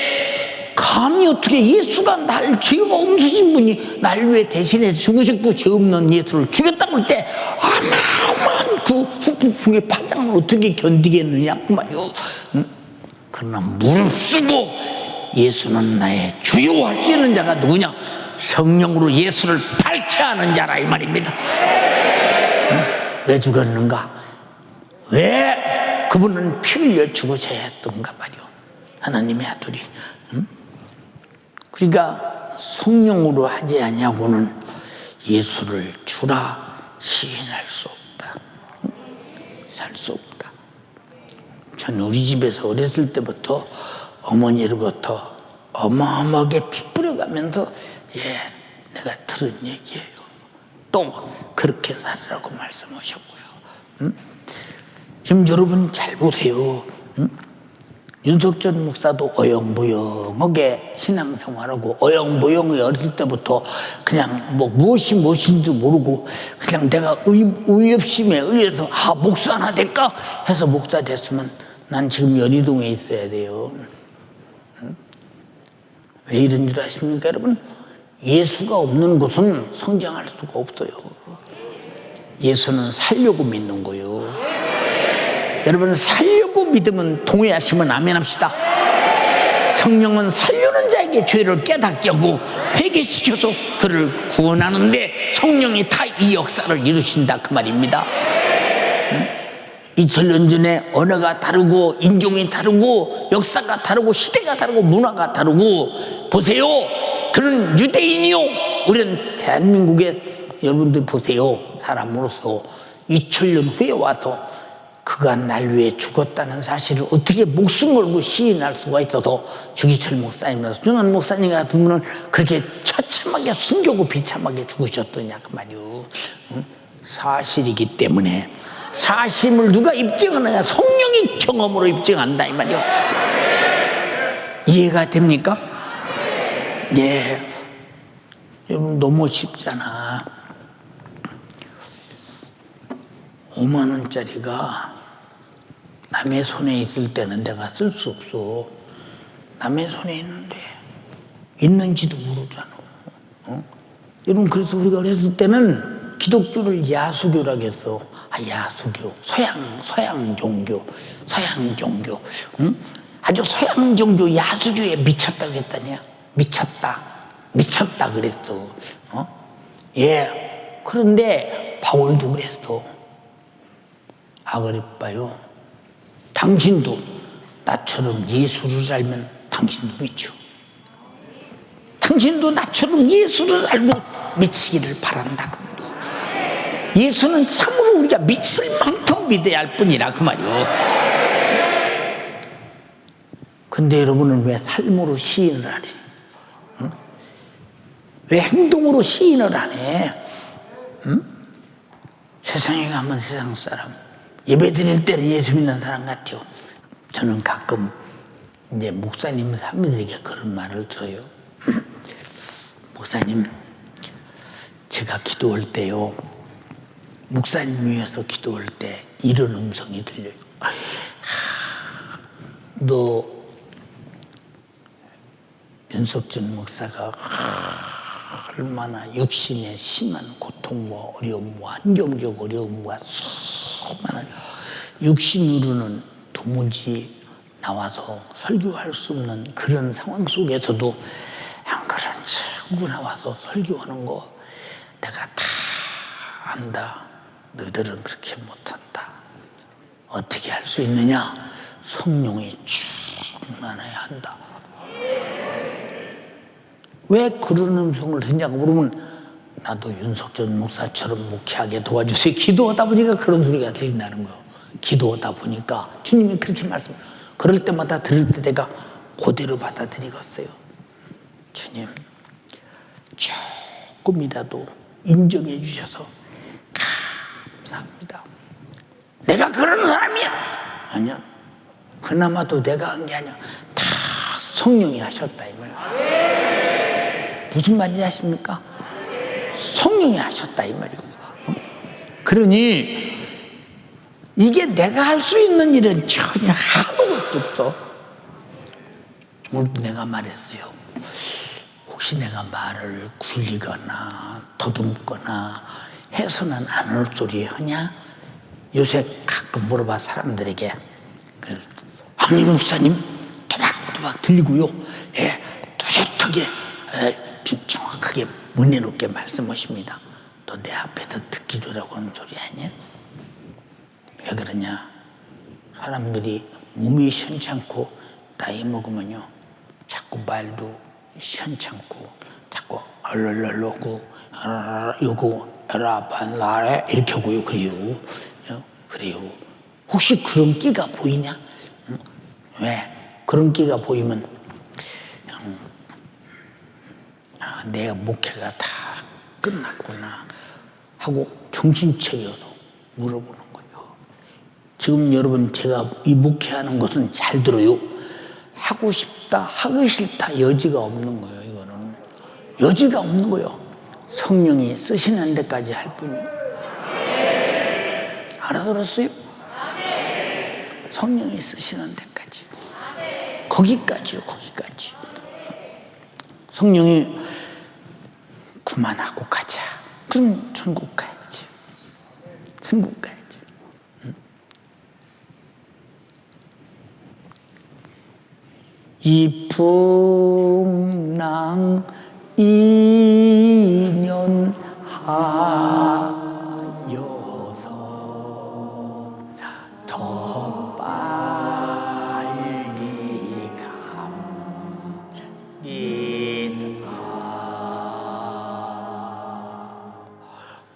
감히 어떻게 예수가 날 죄가 없으신 분이 날 위해 대신해 죽으셨고 죄 없는 예수를 죽였다고 할 때 어마어마한 그 후폭풍의 파장을 어떻게 견디겠느냐 그 말이요. 그러나 무릅쓰고 예수는 나의 주요 할 수 있는 자가 누구냐? 성령으로 예수를 밝게 하는 자라 이 말입니다. 왜 죽었는가? 왜 그분은 피 흘려 죽으셔야 했던가 말이요. 하나님의 아들이. 그러니까 성령으로 하지 아니하고는 예수를 주라 시인할 수 없다. 살 수 없다. 전 우리 집에서 어렸을 때부터 어머니로부터 어마어마하게 피 뿌려가면서 내가 들은 얘기예요. 또 그렇게 살으라고 말씀하셨고요. 지금 여러분 잘 보세요. 윤석전 목사도 어영부영하게 신앙생활하고 어영부영하게 어렸을 때부터 그냥 뭐 무엇인지 모르고 그냥 내가 의협심에 의해서 목사 하나 될까 해서 목사 됐으면 난 지금 연희동에 있어야 돼요. 왜 이런 줄 아십니까 여러분? 예수가 없는 곳은 성장할 수가 없어요. 예수는 살려고 믿는 거예요. 여러분 살려고 믿으면 동의하시면 아멘 합시다. 성령은 살려는 자에게 죄를 깨닫게 하고 회개시켜서 그를 구원하는데 성령이 다 이 역사를 이루신다 그 말입니다. 2000년 전에 언어가 다르고 인종이 다르고 역사가 다르고 시대가 다르고 문화가 다르고 보세요. 그는 유대인이요. 우리는 대한민국에 여러분들 보세요. 사람으로서 2000년 후에 와서 그가 날 위해 죽었다는 사실을 어떻게 목숨 걸고 시인할 수가 있어서 주기철 목사님이나 손정한 목사님 같은 분은 그렇게 처참하게 숨기고 비참하게 죽으셨더냐 그 말이요. 사실이기 때문에 사심을 누가 입증하느냐? 성령이 경험으로 입증한다 이 말이요. 이해가 됩니까? 예. 여러분 너무 쉽잖아. 5만 원짜리가 남의 손에 있을 때는 내가 쓸 수 없어. 남의 손에 있는데 있는지도 모르잖아. 여러분 그래서 우리가 어렸을 때는 기독교를 야수교라고 했어. 야수교, 서양 종교. 아주 서양 종교 야수교에 미쳤다고 했다냐? 미쳤다 그랬어. 그런데 바울도 그랬어. 아그리빠요. 당신도 나처럼 예수를 알면 당신도 미쳐. 당신도 나처럼 예수를 알고 미치기를 바란다. 예수는 참으로 우리가 미칠 만큼 믿어야 할 뿐이라 그 말이요. 근데 여러분은 왜 삶으로 시인을 안 해? 왜 행동으로 시인을 안 해? 세상에 가면 세상 사람 예배 드릴 때는 예수 믿는 사람 같죠. 저는 가끔 이제 목사님 사람들에게 그런 말을 들어요. 목사님, 제가 기도할 때요, 목사님 위해서 기도할 때 이런 음성이 들려요. 너 윤석준 목사가 얼마나 육신의 심한 고통과 어려움과 환경적 어려움과 수많은 육신으로는 도무지 나와서 설교할 수 없는 그런 상황 속에서도 안 그런 척 나와서 설교하는 거 내가 다 안다. 너희들은 그렇게 못한다. 어떻게 할 수 있느냐? 성령이 충만해야 한다. 왜 그런 음성을 듣냐고 물으면 나도 윤석준 목사처럼 목회하게 도와주세요. 기도하다 보니까 그런 소리가 들린다는 거예요. 기도하다 보니까 주님이 그렇게 말씀. 그럴 때마다 들을 때 내가 그대로 받아들이겠어요. 주님, 조금이라도 인정해 주셔서 감사합니다. 내가 그런 사람이야. 아니야. 그나마도 내가 한 게 아니야. 다 성령이 하셨다 이 말이에요. 무슨 말인지 아십니까? 성령이 하셨다 이 말이에요. 그러니 이게 내가 할 수 있는 일은 전혀 아무것도 없어. 오늘도 내가 말했어요. 혹시 내가 말을 굴리거나 더듬거나 해서는 안 올 소리 하냐? 요새 가끔 물어봐 사람들에게. 황희 목사님 토박토박 들리고요. 예, 뚜렷하게 정확하게 문해롭게 말씀하십니다. 너 내 앞에서 듣기 좋으라고 하는 소리 아니야? 왜 그러냐? 사람들이 몸이 시원찮고 나이 먹으면요 자꾸 말도 시원찮고 자꾸 얼얼얼하고 요거 라반라레 이렇게 하고요. 그래요. 혹시 그런 끼가 보이냐? 왜? 그런 끼가 보이면 내가 목회가 다 끝났구나 하고 정신차려서 물어보는 거예요. 지금 여러분 제가 이 목회하는 것은 잘 들어요. 하고 싶다, 하기 싫다 여지가 없는 거예요. 이거는 여지가 없는 거예요. 성령이 쓰시는 데까지 할 뿐이에요. 알아들었어요? 성령이 쓰시는 데까지. 거기까지요, 거기까지. 성령이 그만하고 가자. 그럼 천국 가야지. 천국 가야지. 이풍랑 인연 하여서 더 빨리 갑니다.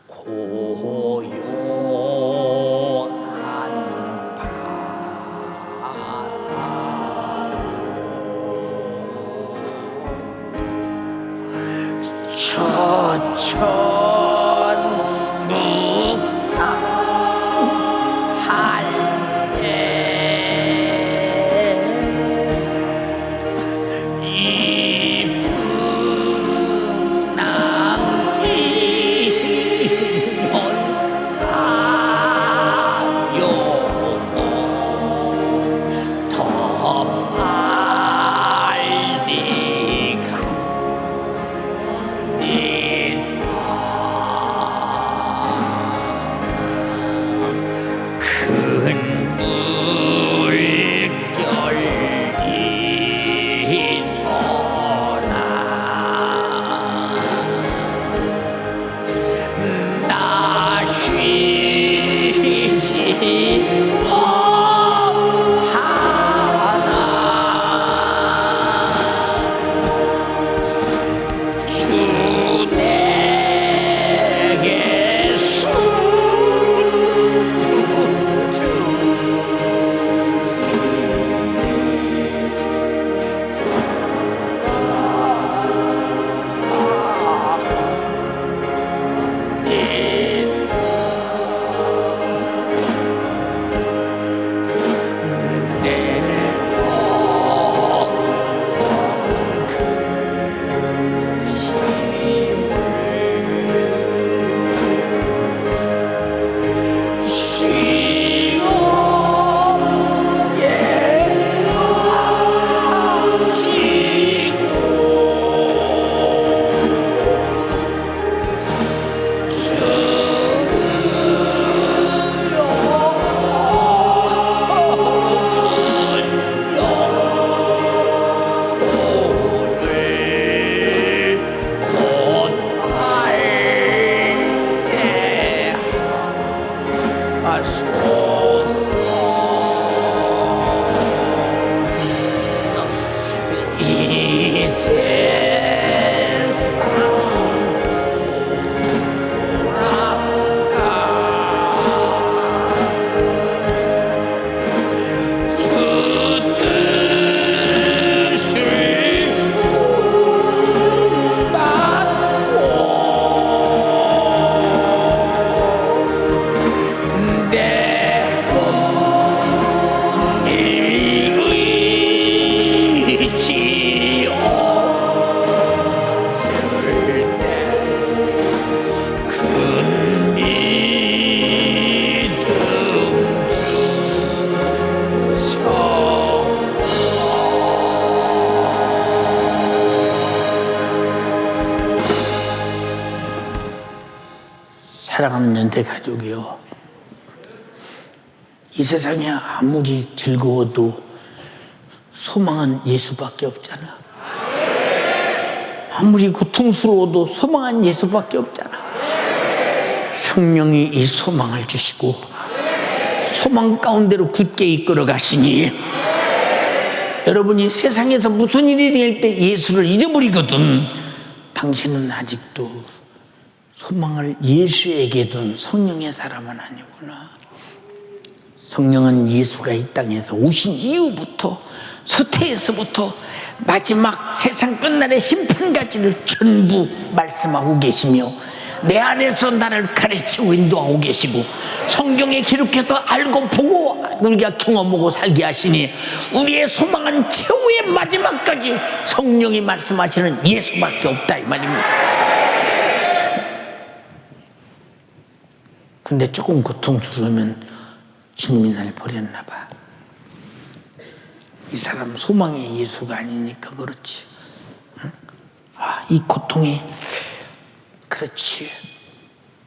고요한 사랑하는 연대 가족이요, 이 세상에 아무리 즐거워도 소망은 예수밖에 없잖아. 아무리 고통스러워도 소망은 예수밖에 없잖아. 성령이 이 소망을 주시고 소망 가운데로 굳게 이끌어 가시니 여러분이 세상에서 무슨 일이 될 때 예수를 잊어버리거든 당신은 아직도 소망을 예수에게 둔 성령의 사람은 아니구나. 성령은 예수가 이 땅에서 오신 이후부터, 서태에서부터 마지막 세상 끝날의 심판까지를 전부 말씀하고 계시며 내 안에서 나를 가르치고 인도하고 계시고 성경에 기록해서 알고 보고 우리가 경험하고 살게 하시니 우리의 소망은 최후의 마지막까지 성령이 말씀하시는 예수밖에 없다 이 말입니다. 근데 조금 고통스러우면 주님이 날 버렸나 봐. 이 사람 소망이 예수가 아니니까 그렇지. 응? 아, 이 고통이 그렇지.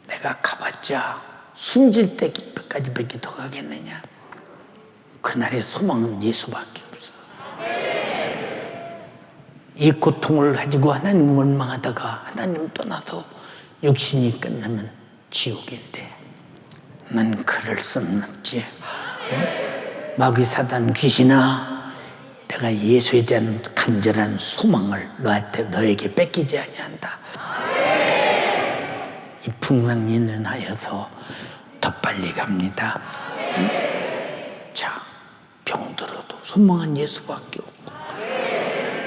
내가 가봤자 숨질 때까지 밖에 더 가겠느냐. 그날의 소망은 예수밖에 없어. 이 고통을 가지고 하나님을 원망하다가 하나님 떠나서 육신이 끝나면 지옥인데 난 그럴 수는 없지. 응? 마귀 사단 귀신아, 내가 예수에 대한 간절한 소망을 너에게 뺏기지 아니한다. 이 풍랑이는 하여서 더 빨리 갑니다. 응? 자, 병들어도 소망은 예수밖에 없고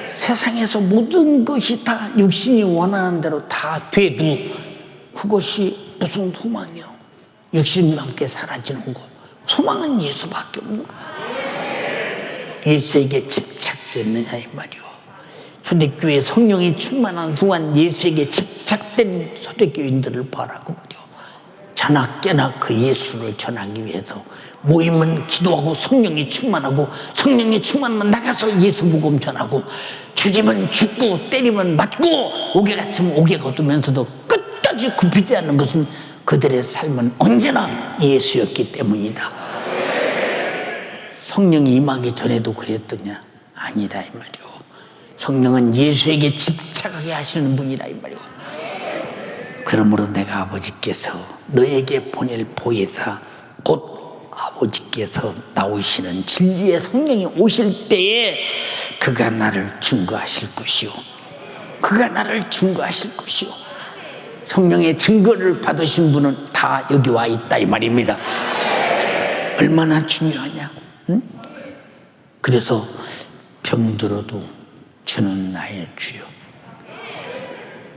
세상에서 모든 것이 다 육신이 원하는 대로 다 돼도 그것이 무슨 소망이요? 육신과 함께 사라지는 거. 소망은 예수밖에 없는 거야. 예수에게 집착됐느냐 이 말이요. 초대교회 성령이 충만한 동안 예수에게 집착된 초대교인들을 보라고 말이요. 자나 깨나 그 예수를 전하기 위해서 모이면 기도하고 성령이 충만하고 성령이 충만하면 나가서 예수 복음 전하고 죽이면 죽고 때리면 맞고 옥에 갇히면 옥에 거두면서도 끝까지 굽히지 않는 것은 그들의 삶은 언제나 예수였기 때문이다. 성령이 임하기 전에도 그랬더냐? 아니다 이 말이요. 성령은 예수에게 집착하게 하시는 분이라 이 말이요. 그러므로 내가 아버지께서 너에게 보낼 보혜사 곧 아버지께서 나오시는 진리의 성령이 오실 때에 그가 나를 증거하실 것이요. 그가 나를 증거하실 것이요. 성령의 증거를 받으신 분은 다 여기 와 있다 이 말입니다. 얼마나 중요하냐. 응? 그래서 병들어도 주는 나의 주요.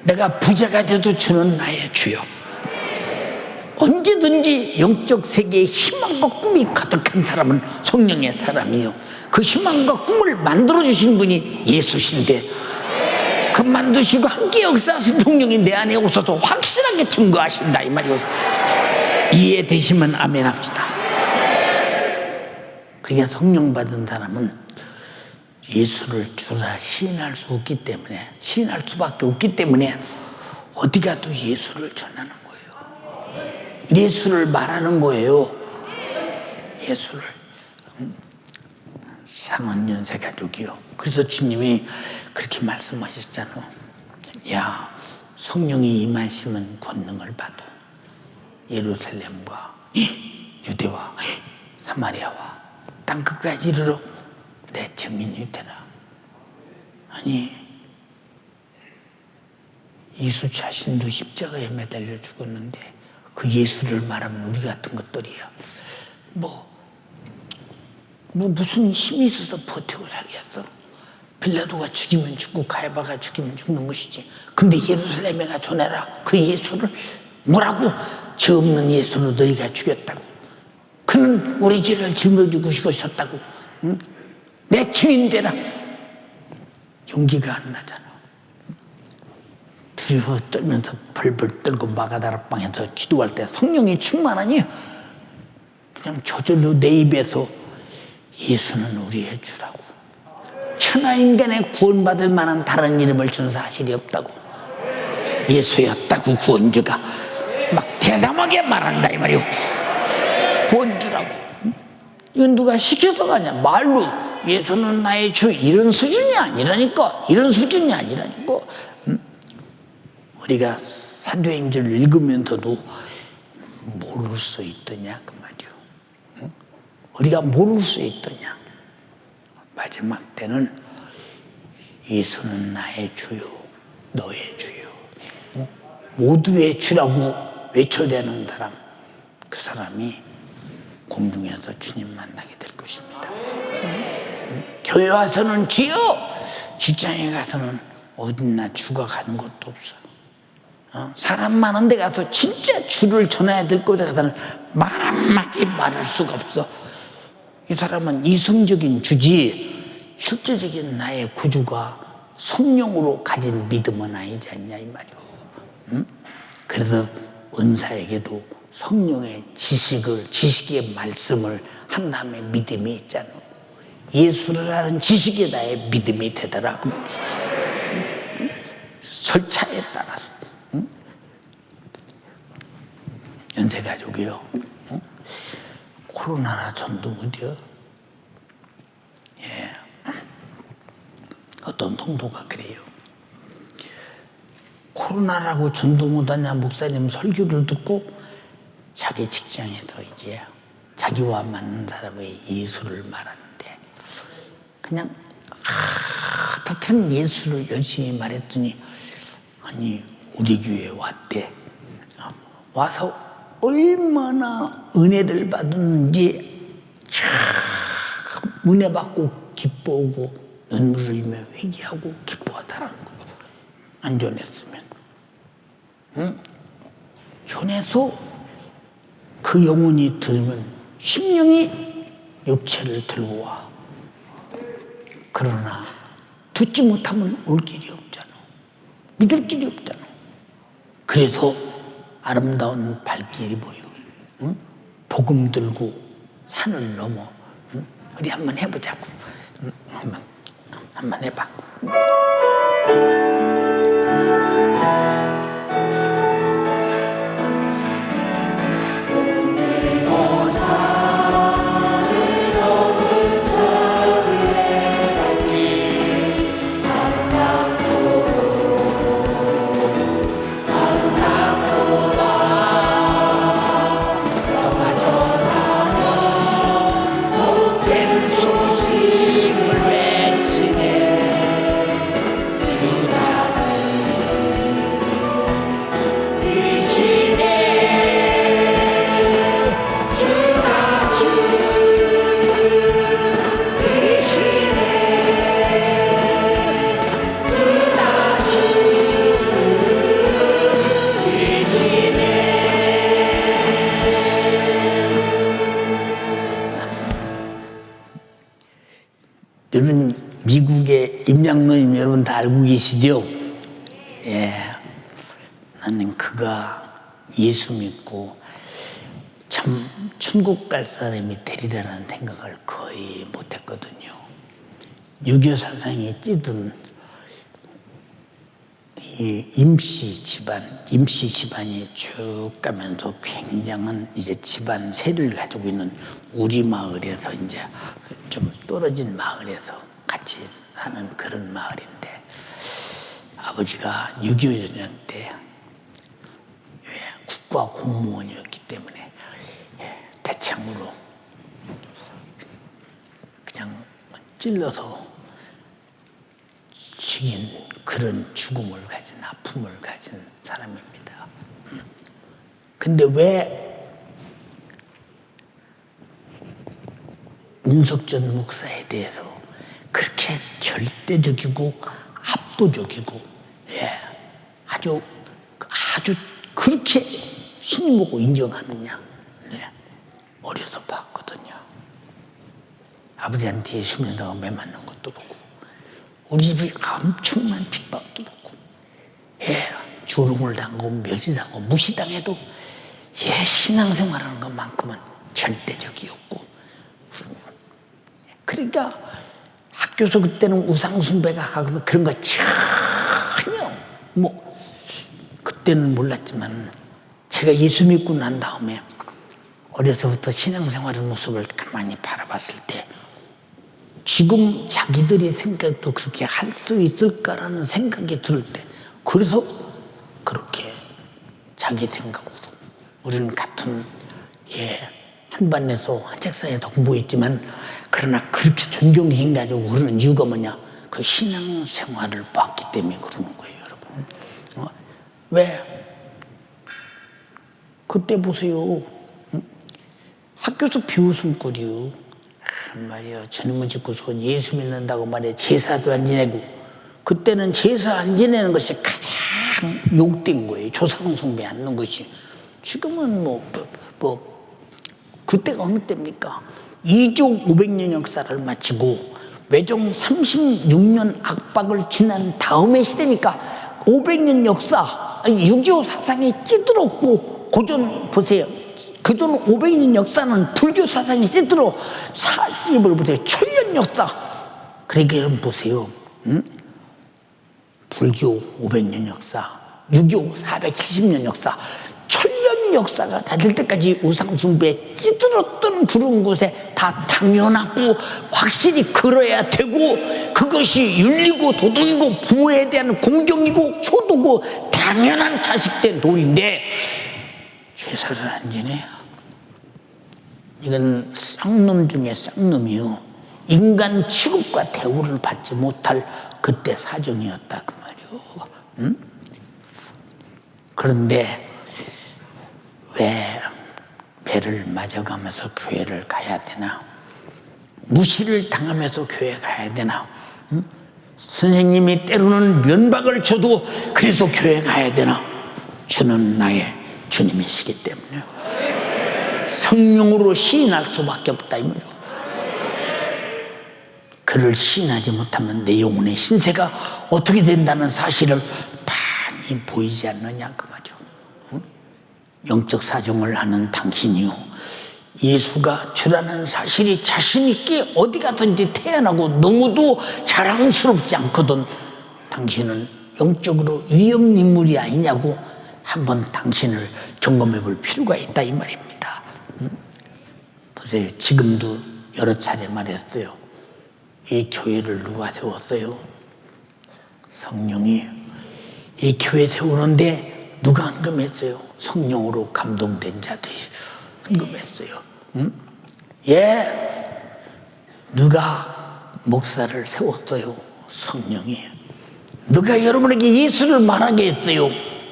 내가 부자가 돼도 주는 나의 주요. 언제든지 영적 세계에 희망과 꿈이 가득한 사람은 성령의 사람이요. 그 희망과 꿈을 만들어주신 분이 예수신데 그 만드시고 함께 역사하신 성령이 내 안에 오셔서 확실하게 증거하신다 이 말이요. 이해되시면 아멘 합시다. 그러니까 성령 받은 사람은 예수를 주라 시인할 수 없기 때문에 시인할 수밖에 없기 때문에 어디 가도 예수를 전하는 거예요. 예수를 말하는 거예요. 예수를. 상원연세 가족이요. 그래서 주님이 그렇게 말씀하셨잖아. 야, 성령이 임하시면 권능을 받아 예루살렘과 유대와 사마리아와 땅끝까지 이르러 내 증인이 되라. 아니, 예수 자신도 십자가에 매달려 죽었는데 그 예수를 말하면 우리 같은 것들이야. 무슨 힘이 있어서 버티고 살겠어? 빌라도가 죽이면 죽고 가야바가 죽이면 죽는 것이지. 근데 예루살렘에 가 전해라. 그 예수를 뭐라고? 죄 없는 예수로 너희가 죽였다고. 그는 우리 죄를 짊어지고 싶으셨다고. 응? 내 증인 되라. 용기가 안 나잖아. 두려워 떨면서 벌벌 떨고 마가다락방에서 기도할 때 성령이 충만하니 그냥 저절로 내 입에서 예수는 우리의 주라고. 천하 인간의 구원받을 만한 다른 이름을 준 사실이 없다고. 예수였다고 구원주가. 막 대담하게 말한다 이 말이오. 구원주라고. 이건 누가 시켜서 가냐. 말로 예수는 나의 주 이런 수준이 아니라니까. 이런 수준이 아니라니까. 우리가 사도행전을 읽으면서도 모를 수 있더냐 그 말이오. 우리가 모를 수 있더냐. 마지막 때는 예수는 나의 주요 너의 주요 모두의 주라고 외쳐대는 사람, 그 사람이 공중에서 주님 만나게 될 것입니다. 교회 와서는 주여, 직장에 가서는 어딨나 주가 가는 것도 없어. 사람 많은 데 가서 진짜 주를 전해야 될 곳에 가서는 말 한마디 말할 수가 없어. 이 사람은 이성적인 주지 실제적인 나의 구주가 성령으로 가진 믿음은 아니지 않냐 이 말이오. 그래서 은사에게도 성령의 지식의 말씀을 한 다음에 믿음이 있잖아. 예수를 아는 지식이 나의 믿음이 되더라고. 설차에 따라서. 연세가족이요. 코로나나 전도 못이요. 예. 어떤 동도가 그래요. 코로나라고 전도 못하냐 목사님 설교를 듣고 자기 직장에서 이제 자기와 맞는 사람의 예수를 말하는데 그냥 같은 예수를 열심히 말했더니 아니 우리 교회에 왔대. 와서 얼마나 은혜를 받았는지 은혜 받고 기뻐하고 눈물을 흘리며 회개하고 기뻐하다라는 거. 안 전했으면. 전해서 그 영혼이 들으면 심령이 육체를 들고 와. 그러나 듣지 못하면 올 길이 없잖아. 믿을 길이 없잖아. 그래서 아름다운 발길이 보여. 복음 들고 산을 넘어. 우리 한번 해보자고. 한번 해봐. 이런 미국의 임양로님 여러분 다 알고 계시죠? 예, 나는 그가 예수 믿고 참 천국 갈 사람이 되리라는 생각을 거의 못했거든요. 유교 사상에 찌든 이 임씨 집안이 쭉 가면서 굉장한 이제 집안 세를 가지고 있는 우리 마을에서 이제 좀 떨어진 마을에서 같이 사는 그런 마을인데 아버지가 6.25 전쟁 때 국가 공무원이었기 때문에 대창으로 그냥 찔러서 죽인 그런 죽음을 가진 아픔을 가진 사람입니다. 근데 왜 윤석전 목사에 대해서 그렇게 절대적이고 압도적이고 아주 그렇게 신임 보고 인정하느냐? 어려서 봤거든요. 아버지한테 10년 동안 매 맞는 것도 보고 우리 집이 엄청난 핍박도 받고, 조롱을 당하고, 멸시당하고, 무시당해도, 신앙생활하는 것만큼은 절대적이었고. 그러니까 학교에서 그때는 우상숭배가 가고 그런 거 전혀, 그때는 몰랐지만, 제가 예수 믿고 난 다음에 어려서부터 신앙생활의 모습을 가만히 바라봤을 때 지금 자기들의 생각도 그렇게 할 수 있을까라는 생각이 들 때, 그래서 그렇게 자기 생각으로 우리는 같은 한 반에서 한 책상에서 공부했지만 그러나 그렇게 존경심 가지고 그러는 이유가 뭐냐? 그 신앙생활을 봤기 때문에 그러는 거예요, 여러분. 왜? 그때 보세요. 학교에서 비웃음거리요. 말이야, 저놈의 집구석은 예수 믿는다고 말이야 제사도 안 지내고, 그때는 제사 안 지내는 것이 가장 욕된 거예요. 조상 숭배 하는 것이. 지금은 그때가 어느 때입니까? 2조 500년 역사를 마치고 외종 36년 압박을 지난 다음의 시대니까 500년 역사, 6.25 사상이 찌들었고, 고전 보세요. 그전 500년 역사는 불교 사상이 찌들어 이걸 보세요. 1000년 역사. 그러니까 여러분 보세요. 불교 500년 역사, 6.25 470년 역사, 1000년 역사가 다 될 때까지 우상숭배에 찌들었던 그런 곳에 다 당연하고 확실히 그러야 되고, 그것이 윤리고 도덕이고 부모에 대한 공경이고 효도고 당연한 자식된 도리인데 제사를 안 지내? 이건 쌍놈 중에 쌍놈이요. 인간 취급과 대우를 받지 못할 그때 사정이었다 그 말이요. 그런데 왜 매를 맞아가면서 교회를 가야 되나? 무시를 당하면서 교회 가야 되나? 선생님이 때로는 면박을 쳐도 그래서 교회 가야 되나? 주는 나의 주님이시기 때문에 성령으로 시인할 수밖에 없다 이 말이에요. 그를 시인하지 못하면 내 영혼의 신세가 어떻게 된다는 사실을 많이 보이지 않느냐 그 말이죠. 영적 사정을 아는 당신이요, 예수가 주라는 사실이 자신 있게 어디 가든지 태어나고 너무도 자랑스럽지 않거든 당신은 영적으로 위험 인물이 아니냐고 한번 당신을 점검해 볼 필요가 있다 이 말입니다. 보세요. 지금도 여러 차례 말했어요. 이 교회를 누가 세웠어요? 성령이. 이 교회 세우는데 누가 헌금했어요? 성령으로 감동된 자들이 헌금했어요. 누가 목사를 세웠어요? 성령이. 누가 여러분에게 예수를 말하게 했어요?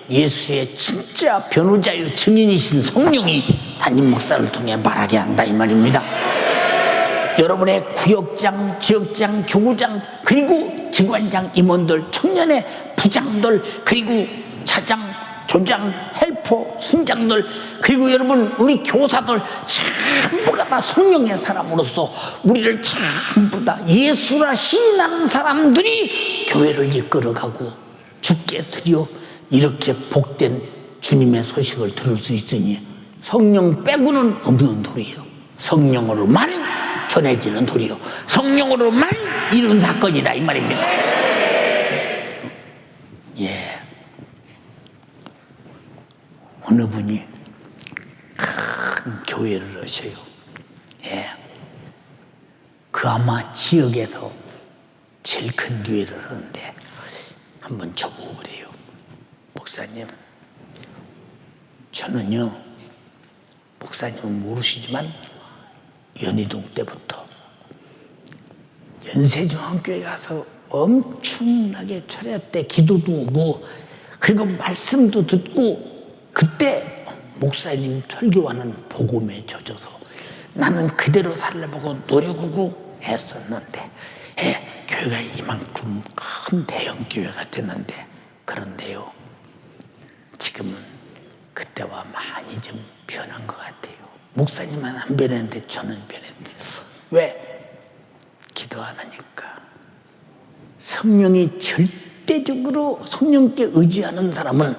예수의 진짜 변호자요 증인이신 성령이 담임 목사를 통해 말하게 한다 이 말입니다. 여러분의 구역장, 지역장, 교구장, 그리고 기관장, 임원들, 청년의 부장들, 그리고 차장, 조장, 헬퍼, 순장들, 그리고 여러분 우리 교사들 전부가 다 성령의 사람으로서 우리를 전부 다 예수라 시인하는 사람들이 교회를 이끌어가고 주께 드려 이렇게 복된 주님의 소식을 들을 수 있으니 성령 빼고는 없는 도리요. 성령으로만 전해지는 도리요. 성령으로만 이룬 사건이다 이 말입니다. 어느 분이 큰 교회를 하셔요. 그 아마 지역에서 제일 큰 교회를 하는데 한번 저보고 그래요. 목사님, 저는요, 목사님은 모르시지만 연희동 때부터 연세중앙교회 가서 엄청나게 철야 때 기도도 오고 그리고 말씀도 듣고 그때 목사님 설교하는 복음에 젖어서 나는 그대로 살려보고 노력하고 애썼는데 교회가 이만큼 큰 대형 교회가 됐는데, 그런데요 지금은 그때와 많이 좀 변한 것 같아요. 목사님은 안 변했는데 저는 변했대요. 왜? 기도 안 하니까. 성령이 절대적으로 성령께 의지하는 사람은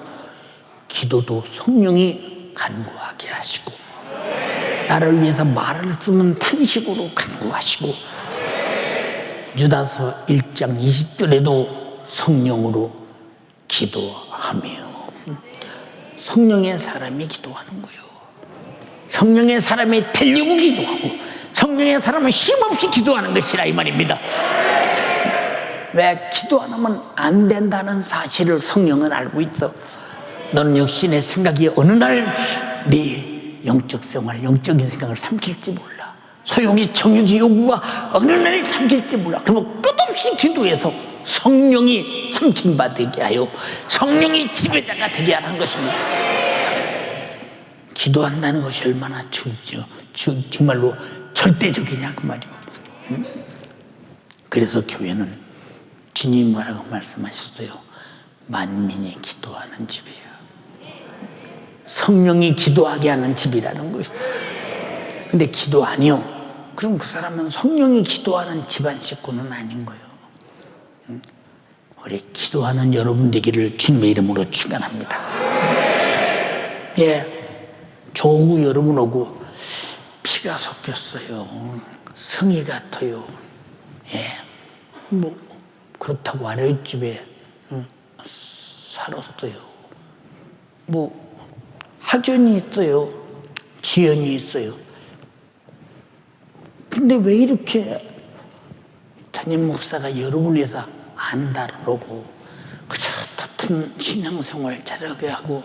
기도도 성령이 간구하게 하시고 나를 위해서 말을 쓰는 탄식으로 간구하시고 유다서 1장 20절에도 성령으로 기도하며 성령의 사람이 기도하는 거예요. 성령의 사람이 되려고 기도하고 성령의 사람은 힘없이 기도하는 것이라 이 말입니다. 왜? 기도 안 하면 안 된다는 사실을 성령은 알고 있어. 너는 역시 내 생각이 어느 날 네 영적 생활, 영적인 생각을 삼킬지 몰라. 소욕이 정욕이 요구가 어느 날 삼킬지 몰라. 그러면 끝없이 기도해서 성령이 삼킴바 되게 하여 성령이 지배자가 되게 하는 것입니다. 기도한다는 것이 얼마나 정말로 절대적이냐 그 말이요. 그래서 교회는 주님 뭐라고 말씀하셨어요? 만민이 기도하는 집이에요. 성령이 기도하게 하는 집이라는 거예요. 근데 기도 아니요. 그럼 그 사람은 성령이 기도하는 집안 식구는 아닌 거예요. 우리 기도하는 여러분 되기를 주님의 이름으로 축원합니다. 예, 조국 여러분 오고 피가 섞였어요. 성이 같아요. 예, 뭐 그렇다고 아랫집에 살았어요. 뭐 학연이 있어요. 지연이 있어요. 근데 왜 이렇게 담임 목사가 여러분을 위해서 안 다루고 그저 같은 신앙생활 잘하게 하고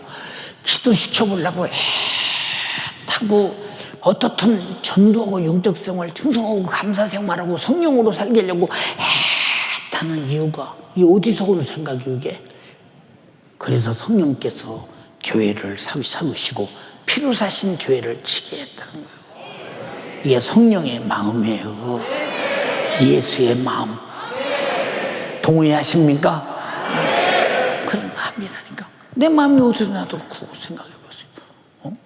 기도시켜보려고 애타고 어떻든 전도하고 영적생활 충성하고 감사생활하고 성령으로 살게 하려고 애타는 이유가 이 어디서 온 생각이 이게? 그래서 성령께서 교회를 세우시고 피로 사신 교회를 치게 했다는 거예요. 이게 성령의 마음이에요. 예수의 마음. 동의하십니까? 그런 마음이라니까. 내 마음이 어디서 나도록 생각해 보세요.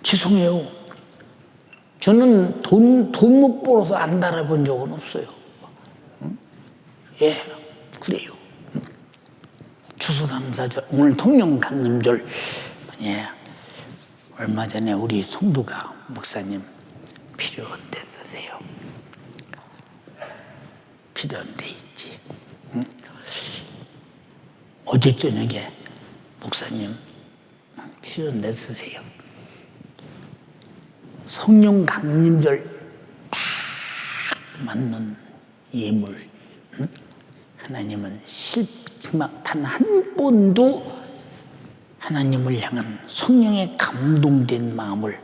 죄송해요. 저는 돈 못 벌어서 안 달아본 적은 없어요. 예, 그래요. 추수감사절, 오늘 통영강림절. 예, 얼마 전에 우리 성도가 목사님 필요한 데 쓰세요. 필요한 데 있지. 어제 저녁에 목사님 필요한 데 쓰세요. 성령 강림절 딱 맞는 예물. 하나님은 단 한 번도 하나님을 향한 성령에 감동된 마음을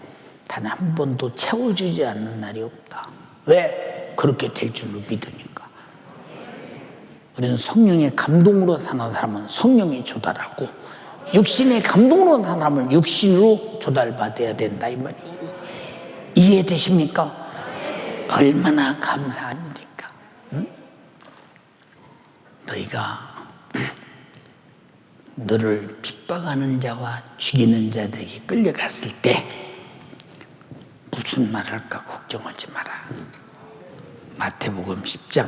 단 한 번도 채워주지 않는 날이 없다. 왜? 그렇게 될 줄로 믿으니까. 우리는 성령의 감동으로 사는 사람은 성령이 조달하고 육신의 감동으로 사는 사람은 육신으로 조달받아야 된다 이 말이에요. 이해되십니까? 얼마나 감사한 일인가. 응? 너희가 너를 핍박하는 자와 죽이는 자들에게 끌려갔을 때 무슨 말 할까 걱정하지 마라. 마태복음 10장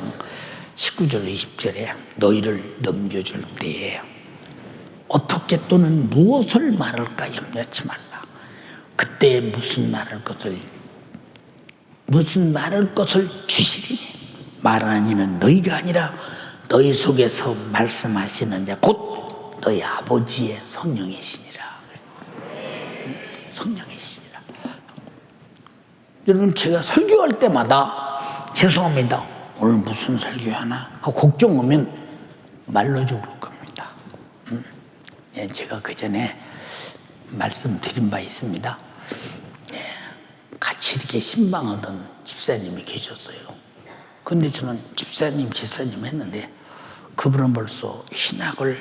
19절 20절에 너희를 넘겨줄 때에 어떻게 또는 무엇을 말할까 염려치 말라. 그때 무슨 말할 것을 주시리니 말하는 이는 너희가 아니라 너희 속에서 말씀하시는 자 곧 너희 아버지의 성령이시니라. 성령이시니라. 여러분 제가 설교할 때마다 죄송합니다. 오늘 무슨 설교하나 하고 걱정 오면 말로 줄 겁니다. 예, 제가 그 전에 말씀드린 바 있습니다. 예, 같이 이렇게 신방하던 집사님이 계셨어요. 근데 저는 집사님 했는데 그분은 벌써 신학을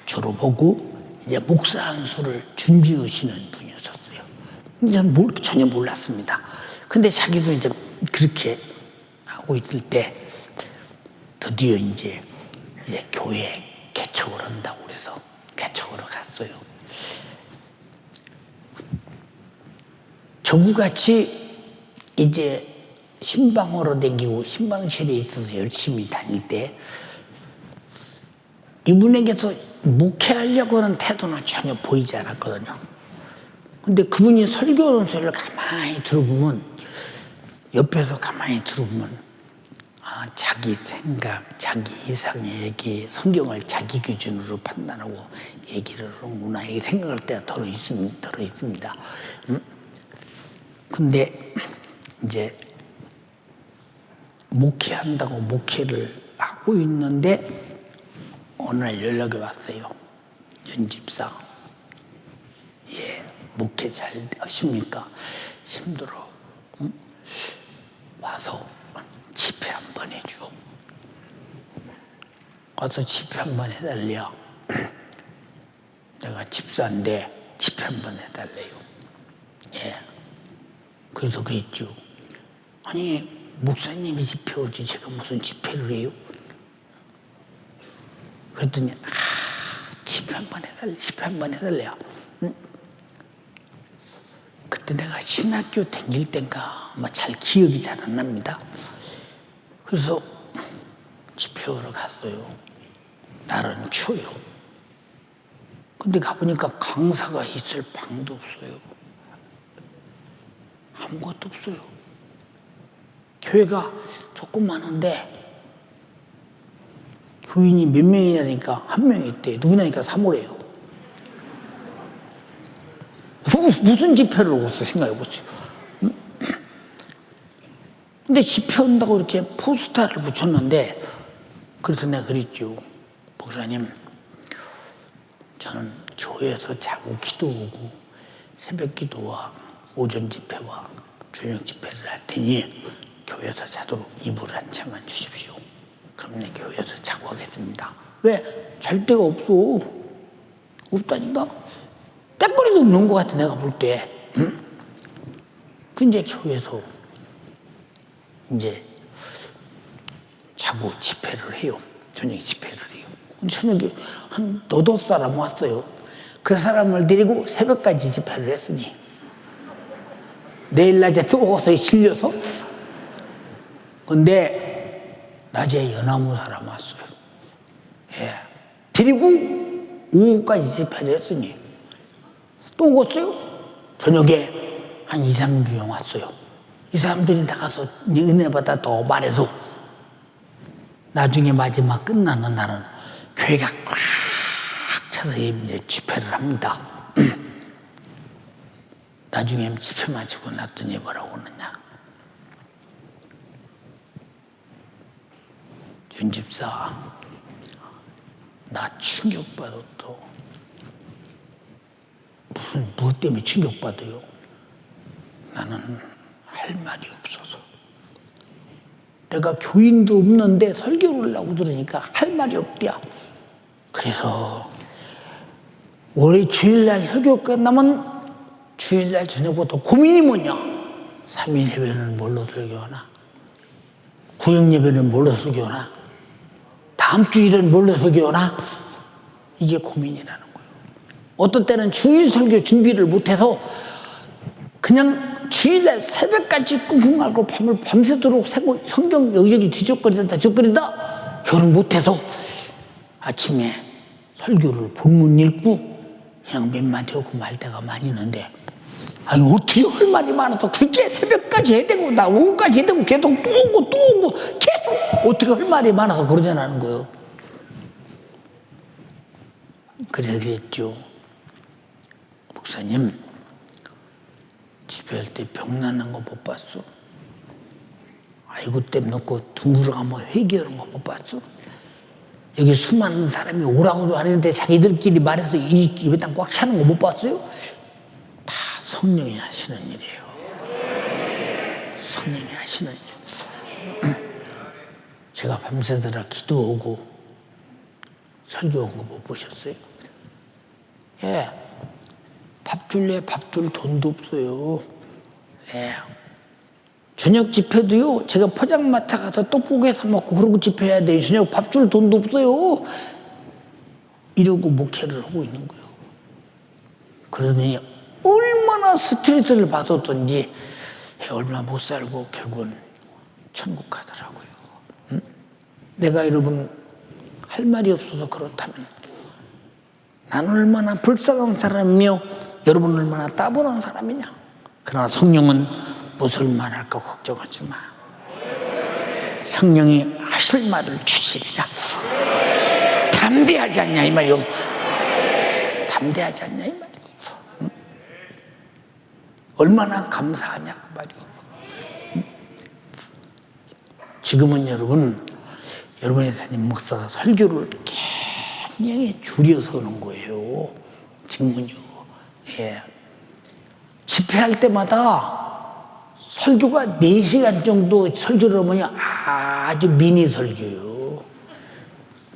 졸업하고 이제 목사 안수를 준비하시는 분이었어요. 저는 전혀 몰랐습니다. 근데 자기도 이제 그렇게 하고 있을 때 드디어 이제 교회 개척을 한다고 그래서 개척으로 갔어요. 저구같이 이제 신방으로 다니고 신방실에 있어서 열심히 다닐 때 이분에게서 목회하려고 하는 태도는 전혀 보이지 않았거든요. 근데 그분이 설교하는 소리를 가만히 들어보면 옆에서 가만히 들어보면 자기 생각, 자기 이상의 얘기, 성경을 자기 기준으로 판단하고 얘기를 하는구나 이 생각할 때가 들어 있습니다. 근데 이제 목회한다고 목회를 하고 있는데 어느 날 연락이 왔어요. 연집사, 예, 목회 잘 하십니까? 힘들어. 응? 와서 집회 한번 해줘. 와서 집회 한번 해달래요. 내가 집사인데 집회 한번 해달래요. 예. 그래서 그랬죠. 아니 목사님이 집회 오지 제가 무슨 집회를 해요? 그랬더니 집회 한번 해달래요. 응? 그때 내가 신학교 다닐 땐가 아마 잘 기억이 잘 안 납니다. 그래서 집회하러 갔어요. 날은 추워요. 근데 가보니까 강사가 있을 방도 없어요. 아무것도 없어요. 교회가 조그마한데 교인이 몇 명이냐니까 한 명 있대. 누구냐니까 3호래요. 무슨 집회를 오겠어 생각해 보세요. 근데 집회 온다고 이렇게 포스터를 붙였는데 그래서 내가 그랬죠. 목사님, 저는 교회에서 자고 기도하고 새벽 기도와 오전 집회와 저녁 집회를 할 테니 교회에서 자도록 이불 한 채만 주십시오. 그럼 내 교회에서 자고 하겠습니다. 왜? 잘 데가 없어. 없다니까? 때거리도 없는 것 같아 내가 볼 때. 응? 그 이제 교회에서 이제 자고 집회를 해요. 저녁 집회를 해요. 저녁에 한 너덟 사람 왔어요. 그 사람을 데리고 새벽까지 집회를 했으니 내일 낮에 뜨거워서 실려서 근데 낮에 연나무 사람 왔어요. 예. 데리고 오후까지 집회를 했으니 또 오겠어요? 저녁에 한 2, 3명 왔어요. 이 사람들이 나가서 은혜 받았다고 말해서 나중에 마지막 끝나는 날은 교회가 꽉 차서 이제 집회를 합니다. 나중에 집회 마치고 났더니 뭐라고 하느냐. 연집사, 나 충격받았어. 무엇 때문에 충격받아요? 나는 할 말이 없어서. 내가 교인도 없는데 설교를 하려고 들으니까 할 말이 없대야. 그래서 월요일 주일날 설교 끝나면 주일날 저녁부터 고민이 뭐냐. 3일 예배는 뭘로 설교하나? 구역 예배는 뭘로 설교하나? 다음 주일은 뭘로 설교하나? 이게 고민이라는 거예요. 어떤 때는 주일 설교 준비를 못해서 그냥 주일날 새벽까지 끙끙 앓고 밤을 밤새도록 성경 여기저기 뒤적거리다 결을 못해서 아침에 설교를 본문 읽고 그냥 몇 마디 하고 말 때가 많이 있는데 아니 어떻게 할 말이 많아서 그렇게 새벽까지 해야 되고 나 오후까지 해야 되고 계속 또 오고 계속 어떻게 할 말이 많아서 그러냐는 거예요. 그래서 그랬죠. 목사님 집회할 때 병나는 거 못 봤어? 아이고 땜 놓고 둥그러 가면 회개하는 거 못 봤어? 여기 수많은 사람이 오라고도 하는데 자기들끼리 말해서 입에 딱 꽉 차는 거 못 봤어요? 다 성령이 하시는 일이에요. 성령이 하시는 일. 제가 밤새더라 기도하고 설교한 거 못 보셨어요? 예. 밥 줄래? 밥 줄 돈도 없어요. 예. 저녁 집회도요, 제가 포장마차 가서 떡볶이 사 먹고 그러고 집회해야 돼요. 저녁 밥 줄 돈도 없어요. 이러고 목회를 하고 있는 거예요. 그러더니 얼마나 스트레스를 받았던지 얼마 못 살고 결국은 천국 가더라고요. 응? 내가 여러분 할 말이 없어서 그렇다면 나는 얼마나 불쌍한 사람이며 여러분은 얼마나 따분한 사람이냐. 그러나 성령은 무엇을 말할까 걱정하지 마. 성령이 하실 말을 주시리라. 담대하지 않냐 이 말이요. 담대하지 않냐 이 말이요. 얼마나 감사하냐 그 말이요. 지금은 여러분의 선생님 목사가 설교를 굉장히 줄여서 하는 거예요. 지금은요. 예. 집회할 때마다 설교가 4시간 정도 설교를 하면 아주 미니 설교요.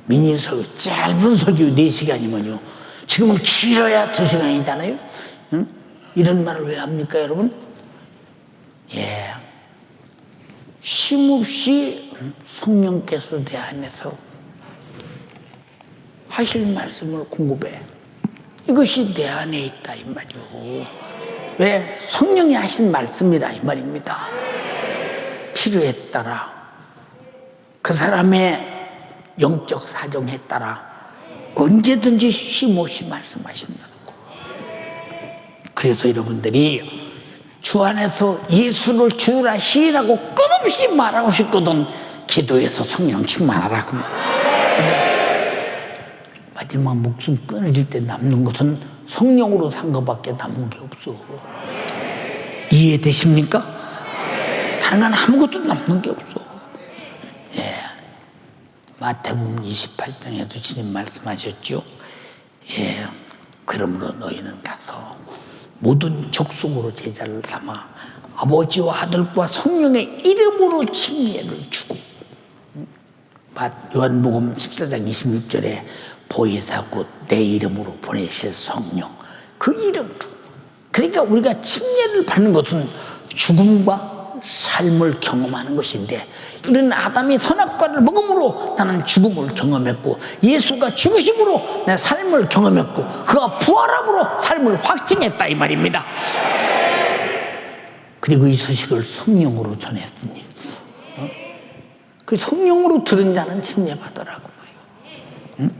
미니 설교, 짧은 설교 4시간이면요. 지금은 길어야 2시간이잖아요. 응? 이런 말을 왜 합니까, 여러분? 예. 쉼없이 성령께서 내 안에서 하실 말씀을 공급해. 이것이 내 안에 있다, 이 말이요. 왜? 성령이 하신 말씀이라, 이 말입니다. 필요에 따라, 그 사람의 영적 사정에 따라 언제든지 쉼없이 말씀하신다는 거. 그래서 여러분들이 주 안에서 예수를 주라 시인하고 끝없이 말하고 싶거든 기도해서 성령 충만하라. 마지막 목숨 끊어질 때 남는 것은 성령으로 산 것밖에 남은 게 없어. 이해되십니까? 다른 건 아무것도 남는 게 없어. 예. 마태복음 28장에도 주님 말씀하셨죠. 예. 그러므로 너희는 가서 모든 족속으로 제자를 삼아 아버지와 아들과 성령의 이름으로 침례를 주고, 요한복음 14장 26절에 보혜사 곧 내 이름으로 보내실 성령, 그 이름으로. 그러니까 우리가 침례를 받는 것은 죽음과 삶을 경험하는 것인데, 이런 아담이 선악과를 먹음으로 나는 죽음을 경험했고, 예수가 죽으심으로 내 삶을 경험했고, 그가 부활함으로 삶을 확증했다 이 말입니다. 그리고 이 소식을 성령으로 전했으니, 그 성령으로 들은 자는 침례 받으라고 말이요. 응?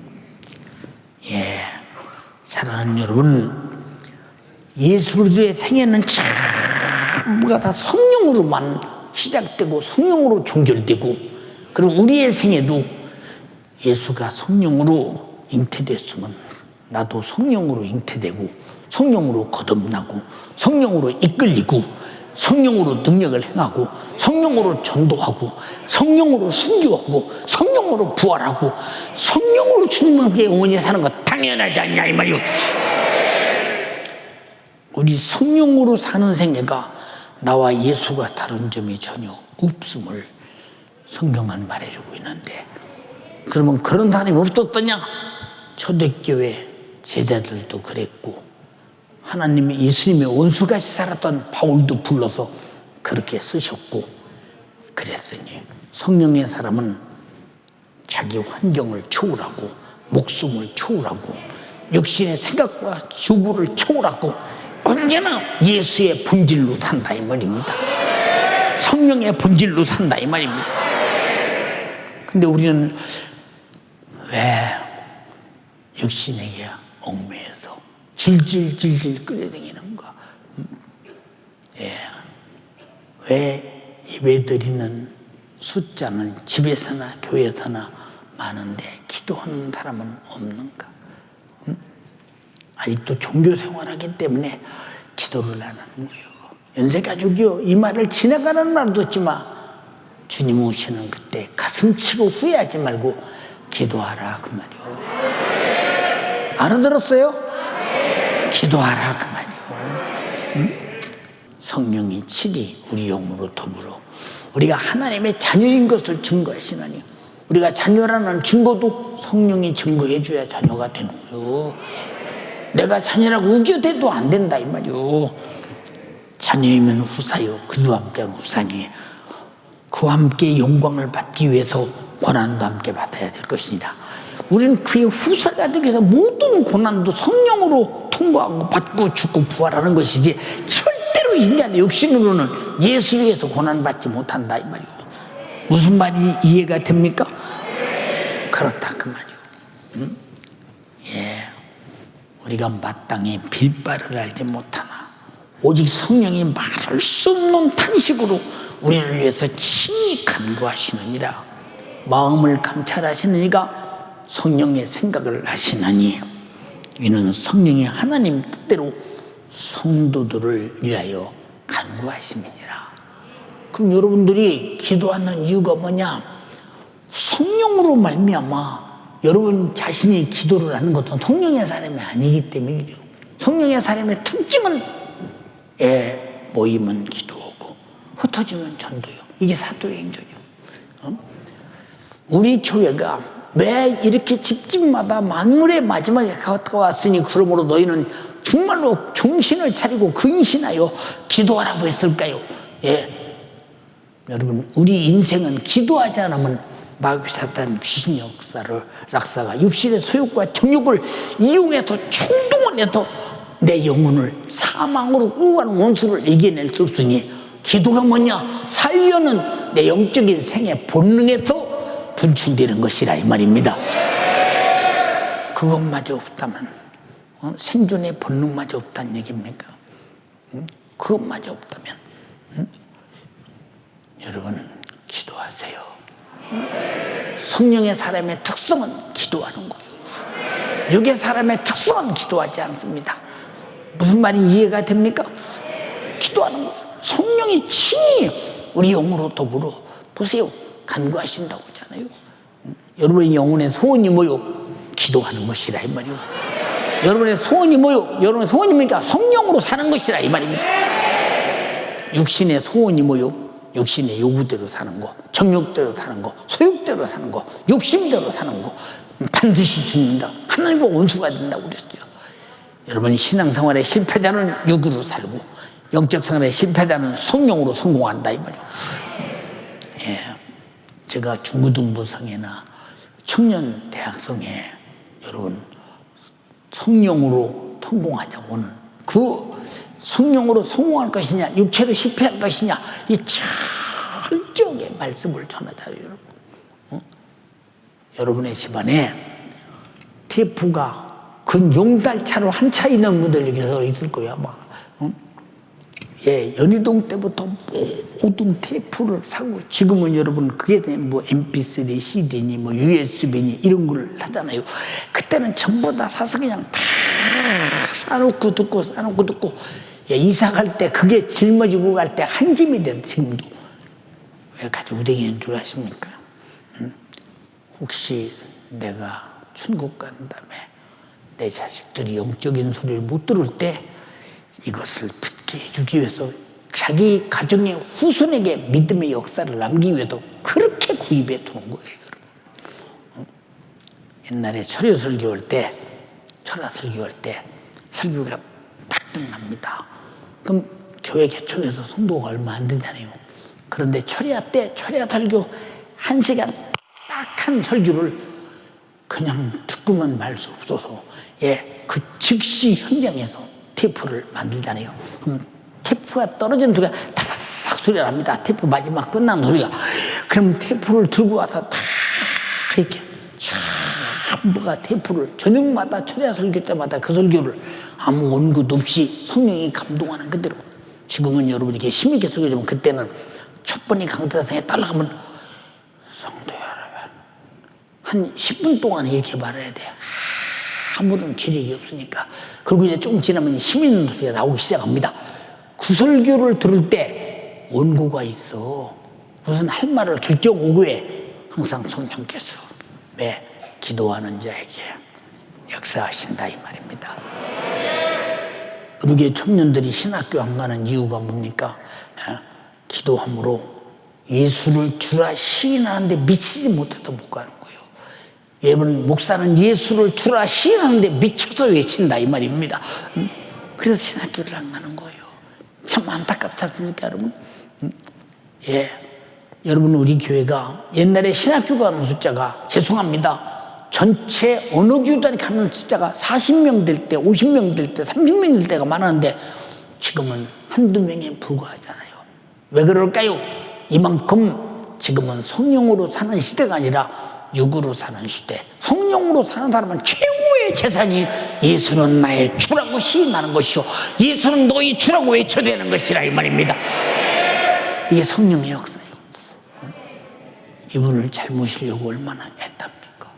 예, 사랑하는 여러분, 예수 그리스도의 생애는 전부가 다 성령으로만 시작되고 성령으로 종결되고, 그리고 우리의 생애도 예수가 성령으로 잉태됐으면 나도 성령으로 잉태되고 성령으로 거듭나고 성령으로 이끌리고 성령으로 능력을 행하고 성령으로 전도하고 성령으로 순교하고 성령으로 부활하고 성령으로 주님과 함께 영원히 사는 것 당연하지 않냐 이 말이요. 우리 성령으로 사는 생애가 나와 예수가 다른 점이 전혀 없음을 성경은 말해주고 있는데, 그러면 그런 사람이 없었더냐? 초대교회 제자들도 그랬고, 하나님이 예수님의 원수같이 살았던 바울도 불러서 그렇게 쓰셨고 그랬으니, 성령의 사람은 자기 환경을 초월하고 목숨을 초월하고 육신의 생각과 주부를 초월하고 언제나 예수의 본질로 산다 이 말입니다. 성령의 본질로 산다 이 말입니다. 근데 우리는 왜 육신에게 얽매여서 질질질질 끌어다니는가? 예. 왜 예배드리는 숫자는 집에서나 교회에서나 많은데 기도하는 사람은 없는가? 아직도 종교 생활하기 때문에 기도를 안 하는 거예요. 연세가족이요, 이 말을 지나가는 말도 없지만 주님 오시는 그때 가슴 치고 후회하지 말고 기도하라 그 말이요. 알아들었어요? 기도하라 그 말이요. 응? 성령이 칠이 우리 영으로 더불어 우리가 하나님의 자녀인 것을 증거하시나니, 우리가 자녀라는 증거도 성령이 증거해 줘야 자녀가 되는 거예요. 내가 자녀라고 우겨대도 안 된다 이 말이요. 자녀이면 후사요, 그와 함께하는 후사니 그와 함께 영광을 받기 위해서 고난도 함께 받아야 될 것이니라. 우리는 그의 후사가 되기 위해서 모든 고난도 성령으로 통과하고 받고 죽고 부활하는 것이지, 절대로 인간의 육신으로는 예수 위해서 고난받지 못한다 이 말이고. 무슨 말이 이해가 됩니까? 그렇다 그 말이고. 응? 예, 우리가 마땅히 빌바를 알지 못하나 오직 성령이 말할 수 없는 탄식으로 우리를 위해서 친히 간구하시느니라. 마음을 감찰하시는 이가 성령의 생각을 하시나니 이는 성령이 하나님 뜻대로 성도들을 위하여 간구하심이니라. 그럼 여러분들이 기도하는 이유가 뭐냐? 성령으로 말미암아 여러분 자신이 기도를 하는 것은 성령의 사람이 아니기 때문이죠. 성령의 사람의 특징은 모이면 기도하고 흩어지면 전도요. 이게 사도의 행전이요. 우리 교회가 매 이렇게 집집마다 만물의 마지막에 가까웠으니 그러므로 너희는 정말로 정신을 차리고 근신하여 기도하라고 했을까요? 여러분, 우리 인생은 기도하지 않으면 마귀 사탄 귀신 역사가 육신의 소욕과 정욕을 이용해서 충동을 해서 내 영혼을 사망으로 끌고 가는 원수를 이겨낼 수 없으니 기도가 뭐냐? 살려는 내 영적인 생의 본능에서 분출되는 것이라 이 말입니다. 그것마저 없다면 생존의 본능마저 없다는 얘기입니까? 그것마저 없다면 여러분 기도하세요. 성령의 사람의 특성은 기도하는 거예요. 육의 사람의 특성은 기도하지 않습니다. 무슨 말이 이해가 됩니까? 기도하는 거예요. 성령이 친히 우리 영으로 더불어 보세요. 간구하신다고 하잖아요. 여러분의 영혼의 소원이 뭐요? 기도하는 것이라 이 말이요. 여러분의 소원이 뭐요? 여러분의 소원이 뭡니까? 성령으로 사는 것이라 이 말입니다. 육신의 소원이 뭐요? 육신의 요구대로 사는 거, 정욕대로 사는 거, 소욕대로 사는 거, 욕심대로 사는 거 반드시 죽는다. 하나님과 원수가 된다고 그랬어요. 여러분 신앙생활의 실패자는 육으로 살고 영적 생활의 실패자는 성령으로 성공한다 이 말이에요. 제가 중고등부성회나 청년대학성에 여러분 성령으로 성공하자고 하는 그 성령으로 성공할 것이냐 육체로 실패할 것이냐 이 철저하게 말씀을 전하잖아요. 여러분 여러분의 집안에 테이프가 근 용달차로 한 차 있는 분들 여기서 있을 거예요 아마. 연희동 때부터 모든 테이프를 사고 지금은 여러분 그게 뭐 MP3, CD니 뭐 USB니 이런 걸 하잖아요. 그때는 전부 다 사서 그냥 다 싸놓고 듣고 이사 갈 때 그게 짊어지고 갈 때 한 짐이 된 지금도. 왜 가지고 다니는 줄 아십니까? 혹시 내가 천국 간 다음에 내 자식들이 영적인 소리를 못 들을 때 이것을 듣게 해주기 위해서 자기 가정의 후손에게 믿음의 역사를 남기기 위해서 그렇게 구입해 두는 거예요. 여러분. 옛날에 철야 설교할 때 설교가 딱 끝납니다. 그럼 교회 개척해서 성도가 얼마 안 되잖아요. 그런데 철야 설교 1시간 딱 한 설교를 그냥 듣고만 말 수 없어서 그 즉시 현장에서 테이프를 만들잖아요. 그럼 테이프가 떨어지는 소리가 타닥타닥 소리가 납니다. 테이프 마지막 끝나는 소리가. 그럼 테이프를 들고 와서 다 이렇게 전부가 테이프를 저녁마다 철야 설교 때마다 그 설교를 아무 원고도 없이 성령이 감동하는 그대로. 지금은 여러분이 이렇게 힘있게 설교하지만 그때는 첫 번째 강대상에 따라가면 성도 여러분 한 10분 동안 이렇게 말해야 돼. 아무런 기력이 없으니까. 그리고 이제 조금 지나면 힘 있는 소리가 나오기 시작합니다. 그 설교를 들을 때 원고가 있어. 무슨 할 말을 결정 오고에 항상 성령께서 기도하는 자에게 역사하신다 이 말입니다. 우리 청년들이 신학교 안 가는 이유가 뭡니까? 기도함으로 예수를 주라 시인하는데 미치지 못해서 못 가는 거예요. 여러분 목사는 예수를 주라 시인하는데 미쳐서 외친다 이 말입니다. 그래서 신학교를 안 가는 거예요. 참 안타깝지 않습니까 여러분? 여러분 우리 교회가 옛날에 신학교 가는 숫자가 죄송합니다. 전체 어느 교단이 가는 숫자가 40명 될 때, 50명 될 때, 30명 될 때가 많았는데 지금은 한두 명에 불과하잖아요. 왜 그럴까요? 이만큼 지금은 성령으로 사는 시대가 아니라 육으로 사는 시대. 성령으로 사는 사람은 최고의 재산이 예수는 나의 주라고 시인하는 것이요 예수는 너희 주라고 외쳐야 되는 것이라 이 말입니다. 이게 성령의 역사예요. 이분을 잘 모시려고 얼마나 애답니까?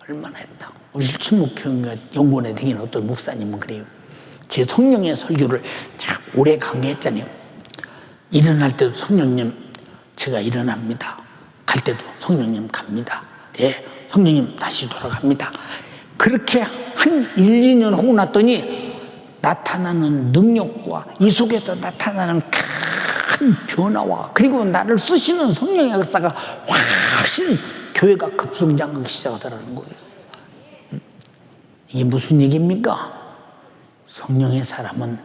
얼마나 애다고. 우리 충북교연구원에 다니는 어떤 목사님은 그래요. 제 성령의 설교를 참 오래 강의했잖아요. 일어날 때도 성령님 제가 일어납니다. 갈 때도 성령님 갑니다. 예, 성령님 다시 돌아갑니다. 그렇게 한 1, 2년 하고 났더니 나타나는 능력과 이 속에서 나타나는 큰 변화와 그리고 나를 쓰시는 성령의 역사가 훨씬 교회가 급성장하기 시작하더라는 거예요. 이게 무슨 얘기입니까? 성령의 사람은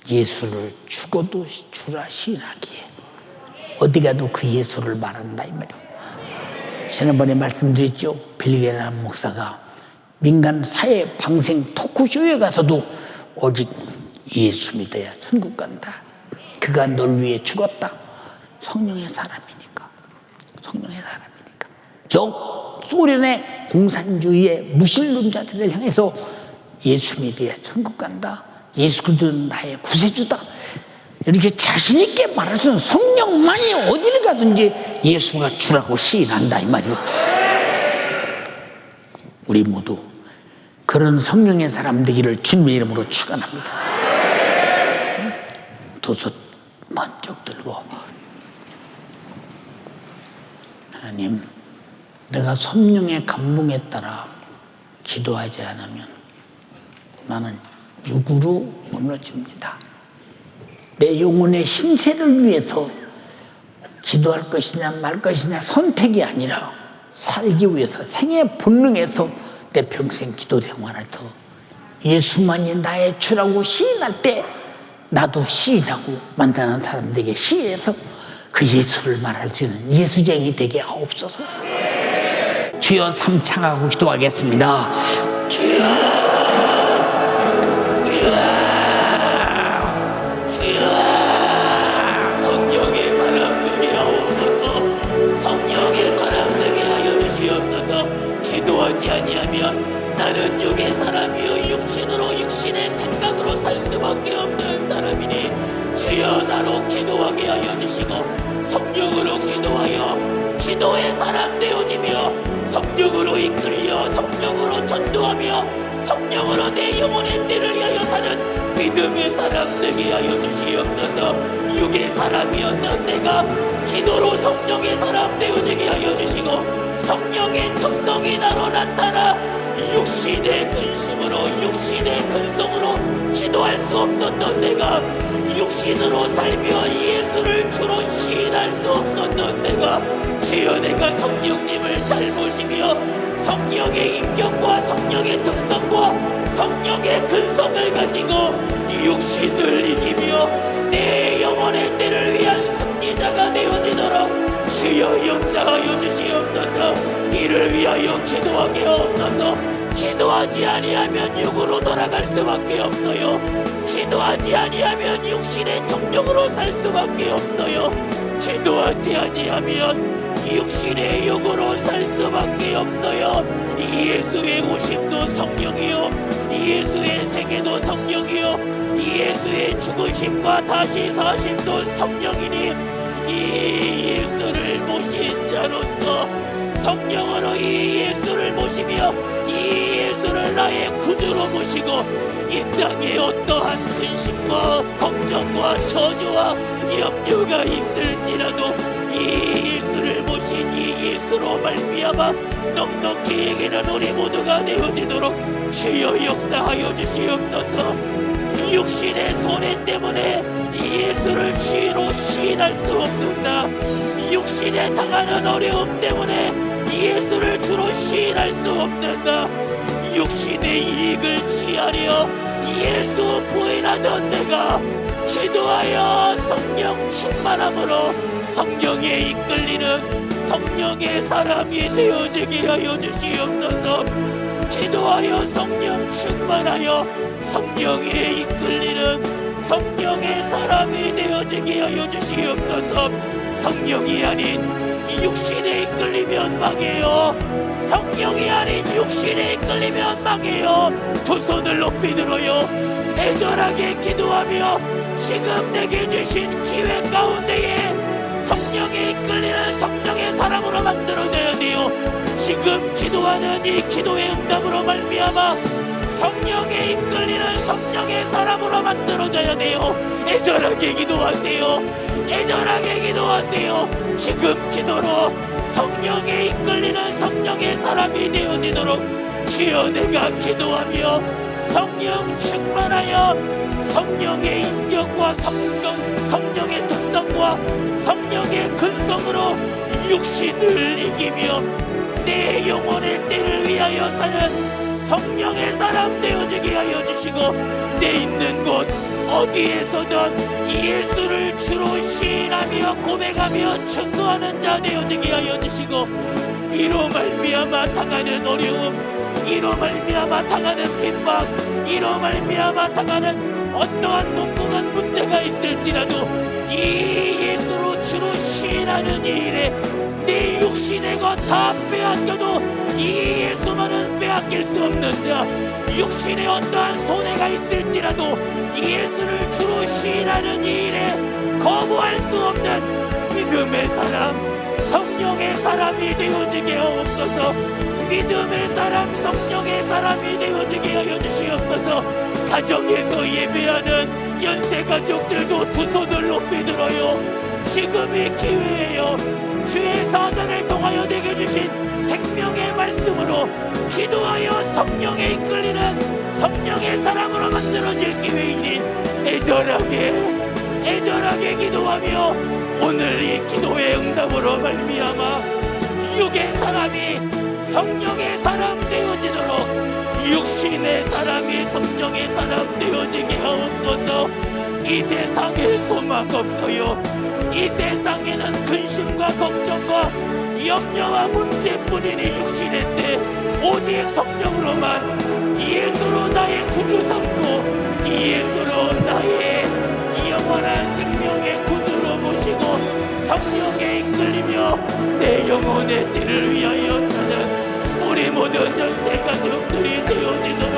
예수를 죽어도 주라 시인하기에 어디 가도 그 예수를 말한다 이 말이에요. 지난번에 말씀드렸죠. 빌리게라는 목사가 민간 사회 방생 토크쇼에 가서도 오직 예수 믿어야 천국 간다. 그가 널 위해 죽었다. 성령의 사람이니까. 성령의 사람이니까. 역 소련의 공산주의의 무신론자들을 향해서 예수 믿어야 천국 간다. 예수 그리스도는 나의 구세주다. 이렇게 자신 있게 말할 수 있는 성령만이 어디를 가든지 예수가 주라고 시인한다 이 말이요. 우리 모두 그런 성령의 사람 되기를 주님의 이름으로 축원합니다. 두 손 번쩍 들고 하나님, 내가 성령의 감동에 따라 기도하지 않으면 나는 육으로 무너집니다. 내 영혼의 신세를 위해서 기도할 것이냐 말 것이냐 선택이 아니라 살기 위해서 생의 본능에서 내 평생 기도 생활을 더 예수만이 나의 주라고 시인할 때 나도 시인하고 만나는 사람들에게 시인해서 그 예수를 말할 수 있는 예수쟁이 되게 하옵소서. 주여 삼창하고 기도하겠습니다. 주여 기도하지 아니하면 나는 육의 사람이요 육신으로 육신의 생각으로 살 수밖에 없는 사람이니 주여 나로 기도하게 하여 주시고 성령으로 기도하여 기도의 사람 되어지며 성령으로 이끌려 성령으로 전도하며 성령으로 내 영혼의 때를 위하여 사는 믿음의 사람 되게 하여 주시옵소서. 육의 사람이었던 내가 기도로 성령의 사람 되어지게 하여 주시고 성령의 특성이 나로 나타나 육신의 근심으로 육신의 근성으로 기도할 수 없었던 내가 육신으로 살며 예수를 주로 시인할 수 없었던 내가 주여 내가 성령님을 잘 모시며 성령의 인격과 성령의 특성과 성령의 근성을 가지고 육신을 이기며 내 영혼의 때를 위한 승리자가 되어지도록 주여 역사하여 주시옵소서. 이를 위하여 기도하게 하옵소서. 기도하지 아니하면 육으로 돌아갈 수밖에 없어요. 기도하지 아니하면 육신의 정욕으로 살 수밖에 없어요. 기도하지 아니하면 육신의 육으로 살 수밖에 없어요. 예수의 오심도 성령이요 예수의 생애도 성령이요 예수의 죽으심과 다시 사심도 성령이니 이 예수를 모신 자로서 성령으로 이 예수를 모시며 이 예수를 나의 구주로 모시고 이 땅에 어떠한 근심과 걱정과 저주와 염려가 있을지라도 이 예수를 모신 이 예수로 말미암아 넉넉히 여기는 우리 모두가 되어지도록 주여 역사하여 주시옵소서. 육신의 손해 때문에 예수를 주로 시인할 수 없는다. 육신에 당하는 어려움 때문에 예수를 주로 시인할 수 없는다. 육신의 이익을 취하려 예수 부인하던 내가 기도하여 성령 충만함으로 성령에 이끌리는 성령의 사람이 되어지게 하여 주시옵소서. 기도하여 성령 충만하여 성령에 이끌리는 성령의 사람이 되어지게 하여 주시옵소서. 성령이 아닌 육신에 이끌리면 망해요. 성령이 아닌 육신에 이끌리면 망해요. 두 손을 높이 들어요. 애절하게 기도하며 지금 내게 주신 기회 가운데에 성령에 이끌리는 성령의 사람으로 만들어져야 돼요. 지금 기도하는 이 기도의 응답으로 말미암아 성령에 이끌리는 성령의 사람으로 만들어져야 돼요. 애절하게 기도하세요. 애절하게 기도하세요. 지금 기도로 성령에 이끌리는 성령의 사람이 되어지도록 주여 내가 기도하며 성령 충만하여 성령의 인격과 성령의 특성과 성령의 근성으로 육신을 이기며 내 영혼의 때를 위하여 사는 성령의 사람 되어지게 하여 주시고 내 있는 곳 어디에서든 예수를 주로 시인하며 고백하며 증거하는 자 되어지게 하여 주시고 이로 말미암아 당하는 어려움, 이로 말미암아 당하는 핍박, 이로 말미암아 당하는 어떠한 동공한 문제가 있을지라도 이 예수로 주로 시인하는 이 일에 내 육신의 것 다 빼앗겨도 이 예수만은 빼앗길 수 없는 자, 육신에 어떠한 손해가 있을지라도 이 예수를 주로 시인하는 이 일에 거부할 수 없는 믿음의 사람, 성령의 사람이 되어지게 하옵소서. 믿음의 사람, 성령의 사람이 되어지게 하여 주시옵소서. 가정에서 예배하는 연세 가족들도 두 손을 높이 들어요. 지금이 기회예요. 주의 사자를 통하여 내게 주신 생명의 말씀으로 기도하여 성령에 이끌리는 성령의 사람으로 만들어질 기회이니 애절하게 기도하며 오늘 이 기도의 응답으로 말미암아 육의 사람이 성령의 사람 되어지도록 육신의 사람이 성령의 사람 되어지게 하옵소서. 이 세상에 소망 없어요. 이 세상에는 근심과 걱정과 염려와 문제뿐이니 육신의 때 오직 성령으로만 예수로 나의 구주 삼고 예수로 나의 영원한 생명의 구주로 모시고 성령에 이끌리며 내 영혼의 때를 위하여 사는 우리 모든 연세 가족들이 되어지도록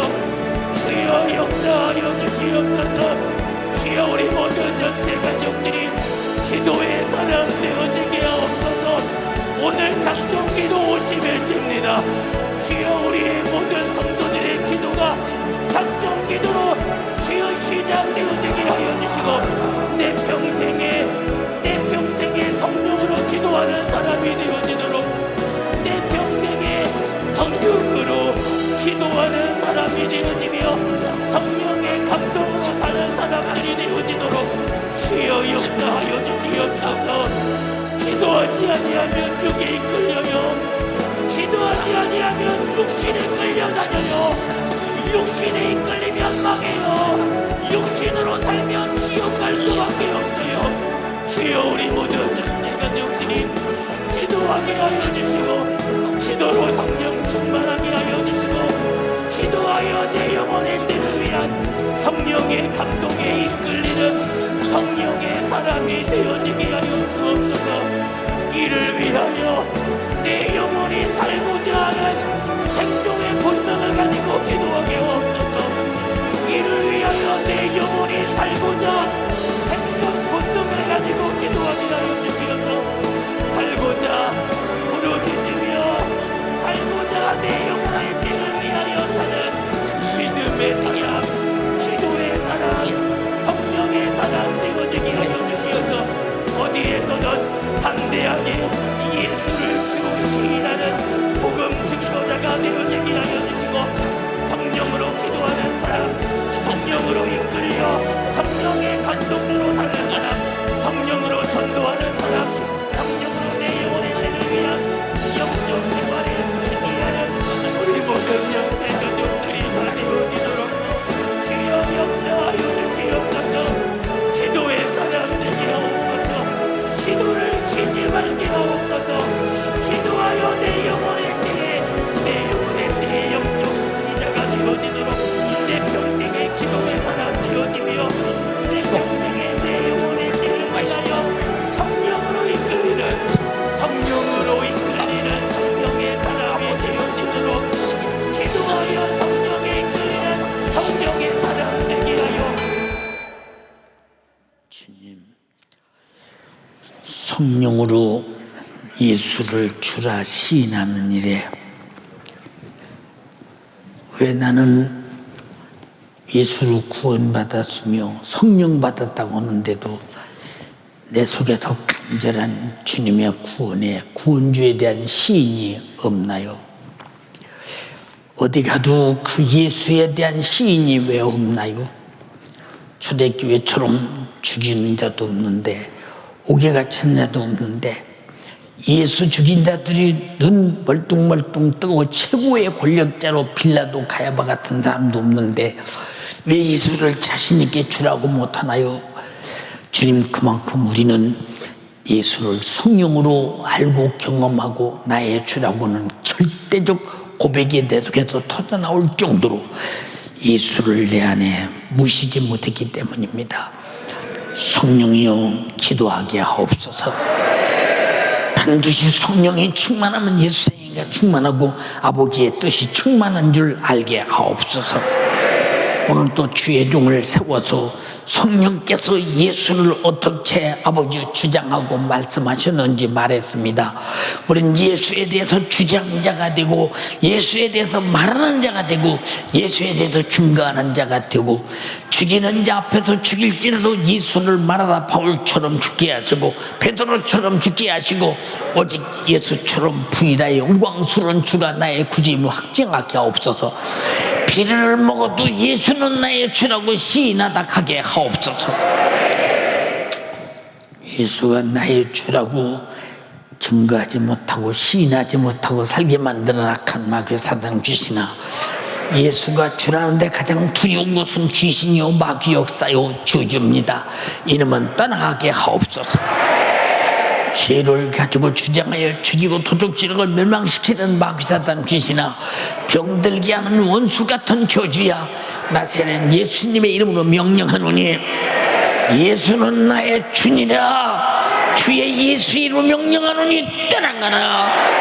주여 역사하여 주시옵소서. 주여 우리 모든 연세 가족들이 기도의 사람 되어지게 하옵소서. 오늘 작정기도 50일째입니다. 주여 우리의 모든 성도들의 기도가 작정기도로 주여 시작되어지게 하여 주시고 내 평생에 성령으로 기도하는 사람이 되어지도록 내 평생에 성령으로 기도하는 사람이 되어지며 성령의 감동으로 사는 사람들이 되어지도록 주여 역사하여 주시옵소서. 기도하지 아니하면 육에 이끌려요. 기도하지 아니하면 육신에 끌려다녀요. 육신에 이끌리면 망해요. 육신으로 살면 지옥 갈 수밖에 없어요. 주여 우리 모든 연세 가족들이 기도하게 하여 주시고 기도로 성령 충만하게 하여 주시고 기도하여 내 영혼의 때를 위한 성령의 감동에 이끌리는 성령의 사람이 되어지게 하여 주옵소서. 이를 위하여 내 영혼이 살고자 하는 생존의 본능을 가지고 기도하게 하옵소서. 이를 위하여 내 영혼이 살고자 생존 본능을 가지고 기도하게 하여 주시옵소서. 살고자 부르짖으며 살고자 내 영혼의 때를 위하여 사는 믿음의 사람, 기도의 사람, 성령의 사람 되어지게 하여 주시옵소서. 어디에서든 담대하게 예수를 주로 시인하는 복음 증거자가 되어지게 하여 주시고 성령으로 기도하는 사람, 성령으로 이끌려 성령의 감동으로 사는 사람, 성령으로 전도하는 사람, 성령으로 내 영혼의 때를 위한 영적 생활에 승리하는 우리 모든 영세 가족들이 다 되어지도록 주여 역사하여 주시옵소서. 기도의 사람 되게 하옵소서. 기도를 쉬지 말게 하옵소서. 기도하여 내 영혼의 때에 영적 시자가 되어지도록 내 평생의 기도의 사람 되어지며 내 평생의 내 영혼의 때를 위하여 성령 성령으로 예수를 주라 시인하는 일에 왜 나는 예수를 구원받았으며 성령 받았다고 하는데도 내 속에서 간절한 주님의 구원주에 대한 시인이 없나요? 어디 가도 그 예수에 대한 시인이 왜 없나요? 초대교회처럼 죽이는 자도 없는데 옥에 갇힌 자도 없는데 예수 죽인 자들이 눈 멀뚱멀뚱 뜨고 최고의 권력자로 빌라도 가야바 같은 사람도 없는데 왜 예수를 자신 있게 주라고 못하나요? 주님, 그만큼 우리는 예수를 성령으로 알고 경험하고 나의 주라고는 절대적 고백이 내 속에서 터져나올 정도로 예수를 내 안에 모시지 못했기 때문입니다. 성령이여 기도하게 하옵소서. 반드시 성령이 충만하면 예수님과 충만하고 아버지의 뜻이 충만한 줄 알게 하옵소서. 오늘 또 주의 종을 세워서 성령께서 예수를 어떻게 아버지 주장하고 말씀하셨는지 말했습니다. 우리는 예수에 대해서 주장자가 되고 예수에 대해서 말하는 자가 되고 예수에 대해서 증거하는 자가 되고 죽이는 자 앞에서 죽일지라도 예수를 말하다 바울처럼 죽게 하시고 베드로처럼 죽게 하시고 오직 예수처럼 부인하여 영광스러운 주가 나의 구주임을 확증하게 하옵소서. 비를 먹어도 예수는 나의 주라고 시인하다 가게 하옵소서. 예수가 나의 주라고 증거하지 못하고 시인하지 못하고 살게 만드는 악한 마귀 사단 귀신아, 예수가 주라는데 가장 두려운 것은 귀신이요 마귀 역사요 저주입니다. 이놈은 떠나가게 하옵소서. 죄를 가지고 주장하여 죽이고 도둑질을 멸망시키는 마귀사단 귀신아, 병들게 하는 원수 같은 저주야, 나세는 예수님의 이름으로 명령하노니 예수는 나의 주니라. 주의 예수 이름으로 명령하노니 떠나가라.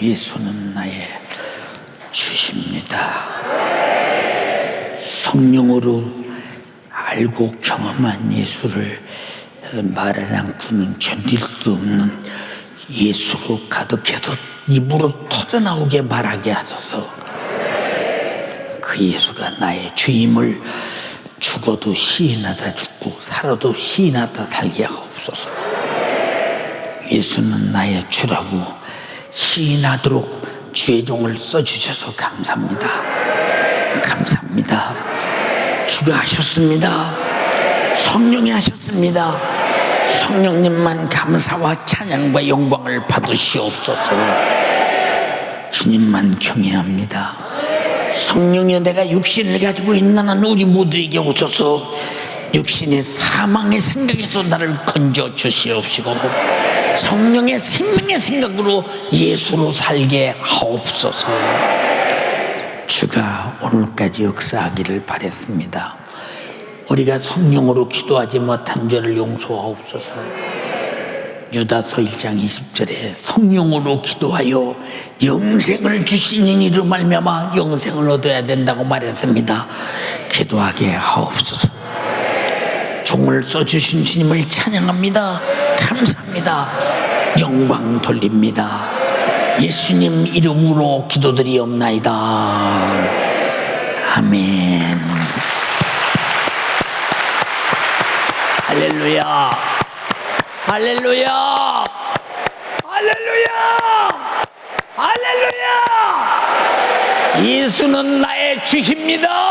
예수는 나의 주십니다. 성령으로 알고 경험한 예수를 말하지 않고는 견딜 수 없는 예수로 가득해서 입으로 터져나오게 말하게 하소서. 그 예수가 나의 주임을 죽어도 시인하다 죽고 살아도 시인하다 살게 하옵소서. 예수는 나의 주라고 시인하도록 주의 종을 써주셔서 감사합니다. 감사합니다. 주가 하셨습니다. 성령이 하셨습니다. 성령님만 감사와 찬양과 영광을 받으시옵소서. 주님만 경외합니다. 성령이여, 내가 육신을 가지고 있는 우리 모두에게 오셔서 육신의 사망의 생각에서 나를 건져 주시옵시고 성령의 생명의 생각으로 예수로 살게 하옵소서. 주가 오늘까지 역사하기를 바랬습니다. 우리가 성령으로 기도하지 못한 죄를 용서하옵소서. 유다서 1장 20절에 성령으로 기도하여 영생을 주신 이로 말미암아 영생을 얻어야 된다고 말했습니다. 기도하게 하옵소서. 종을 써주신 주님을 찬양합니다. 감사합니다. 영광 돌립니다. 예수님 이름으로 기도드리옵나이다. 아멘. 할렐루야. 할렐루야. 할렐루야. 할렐루야. 예수는 나의 주십니다.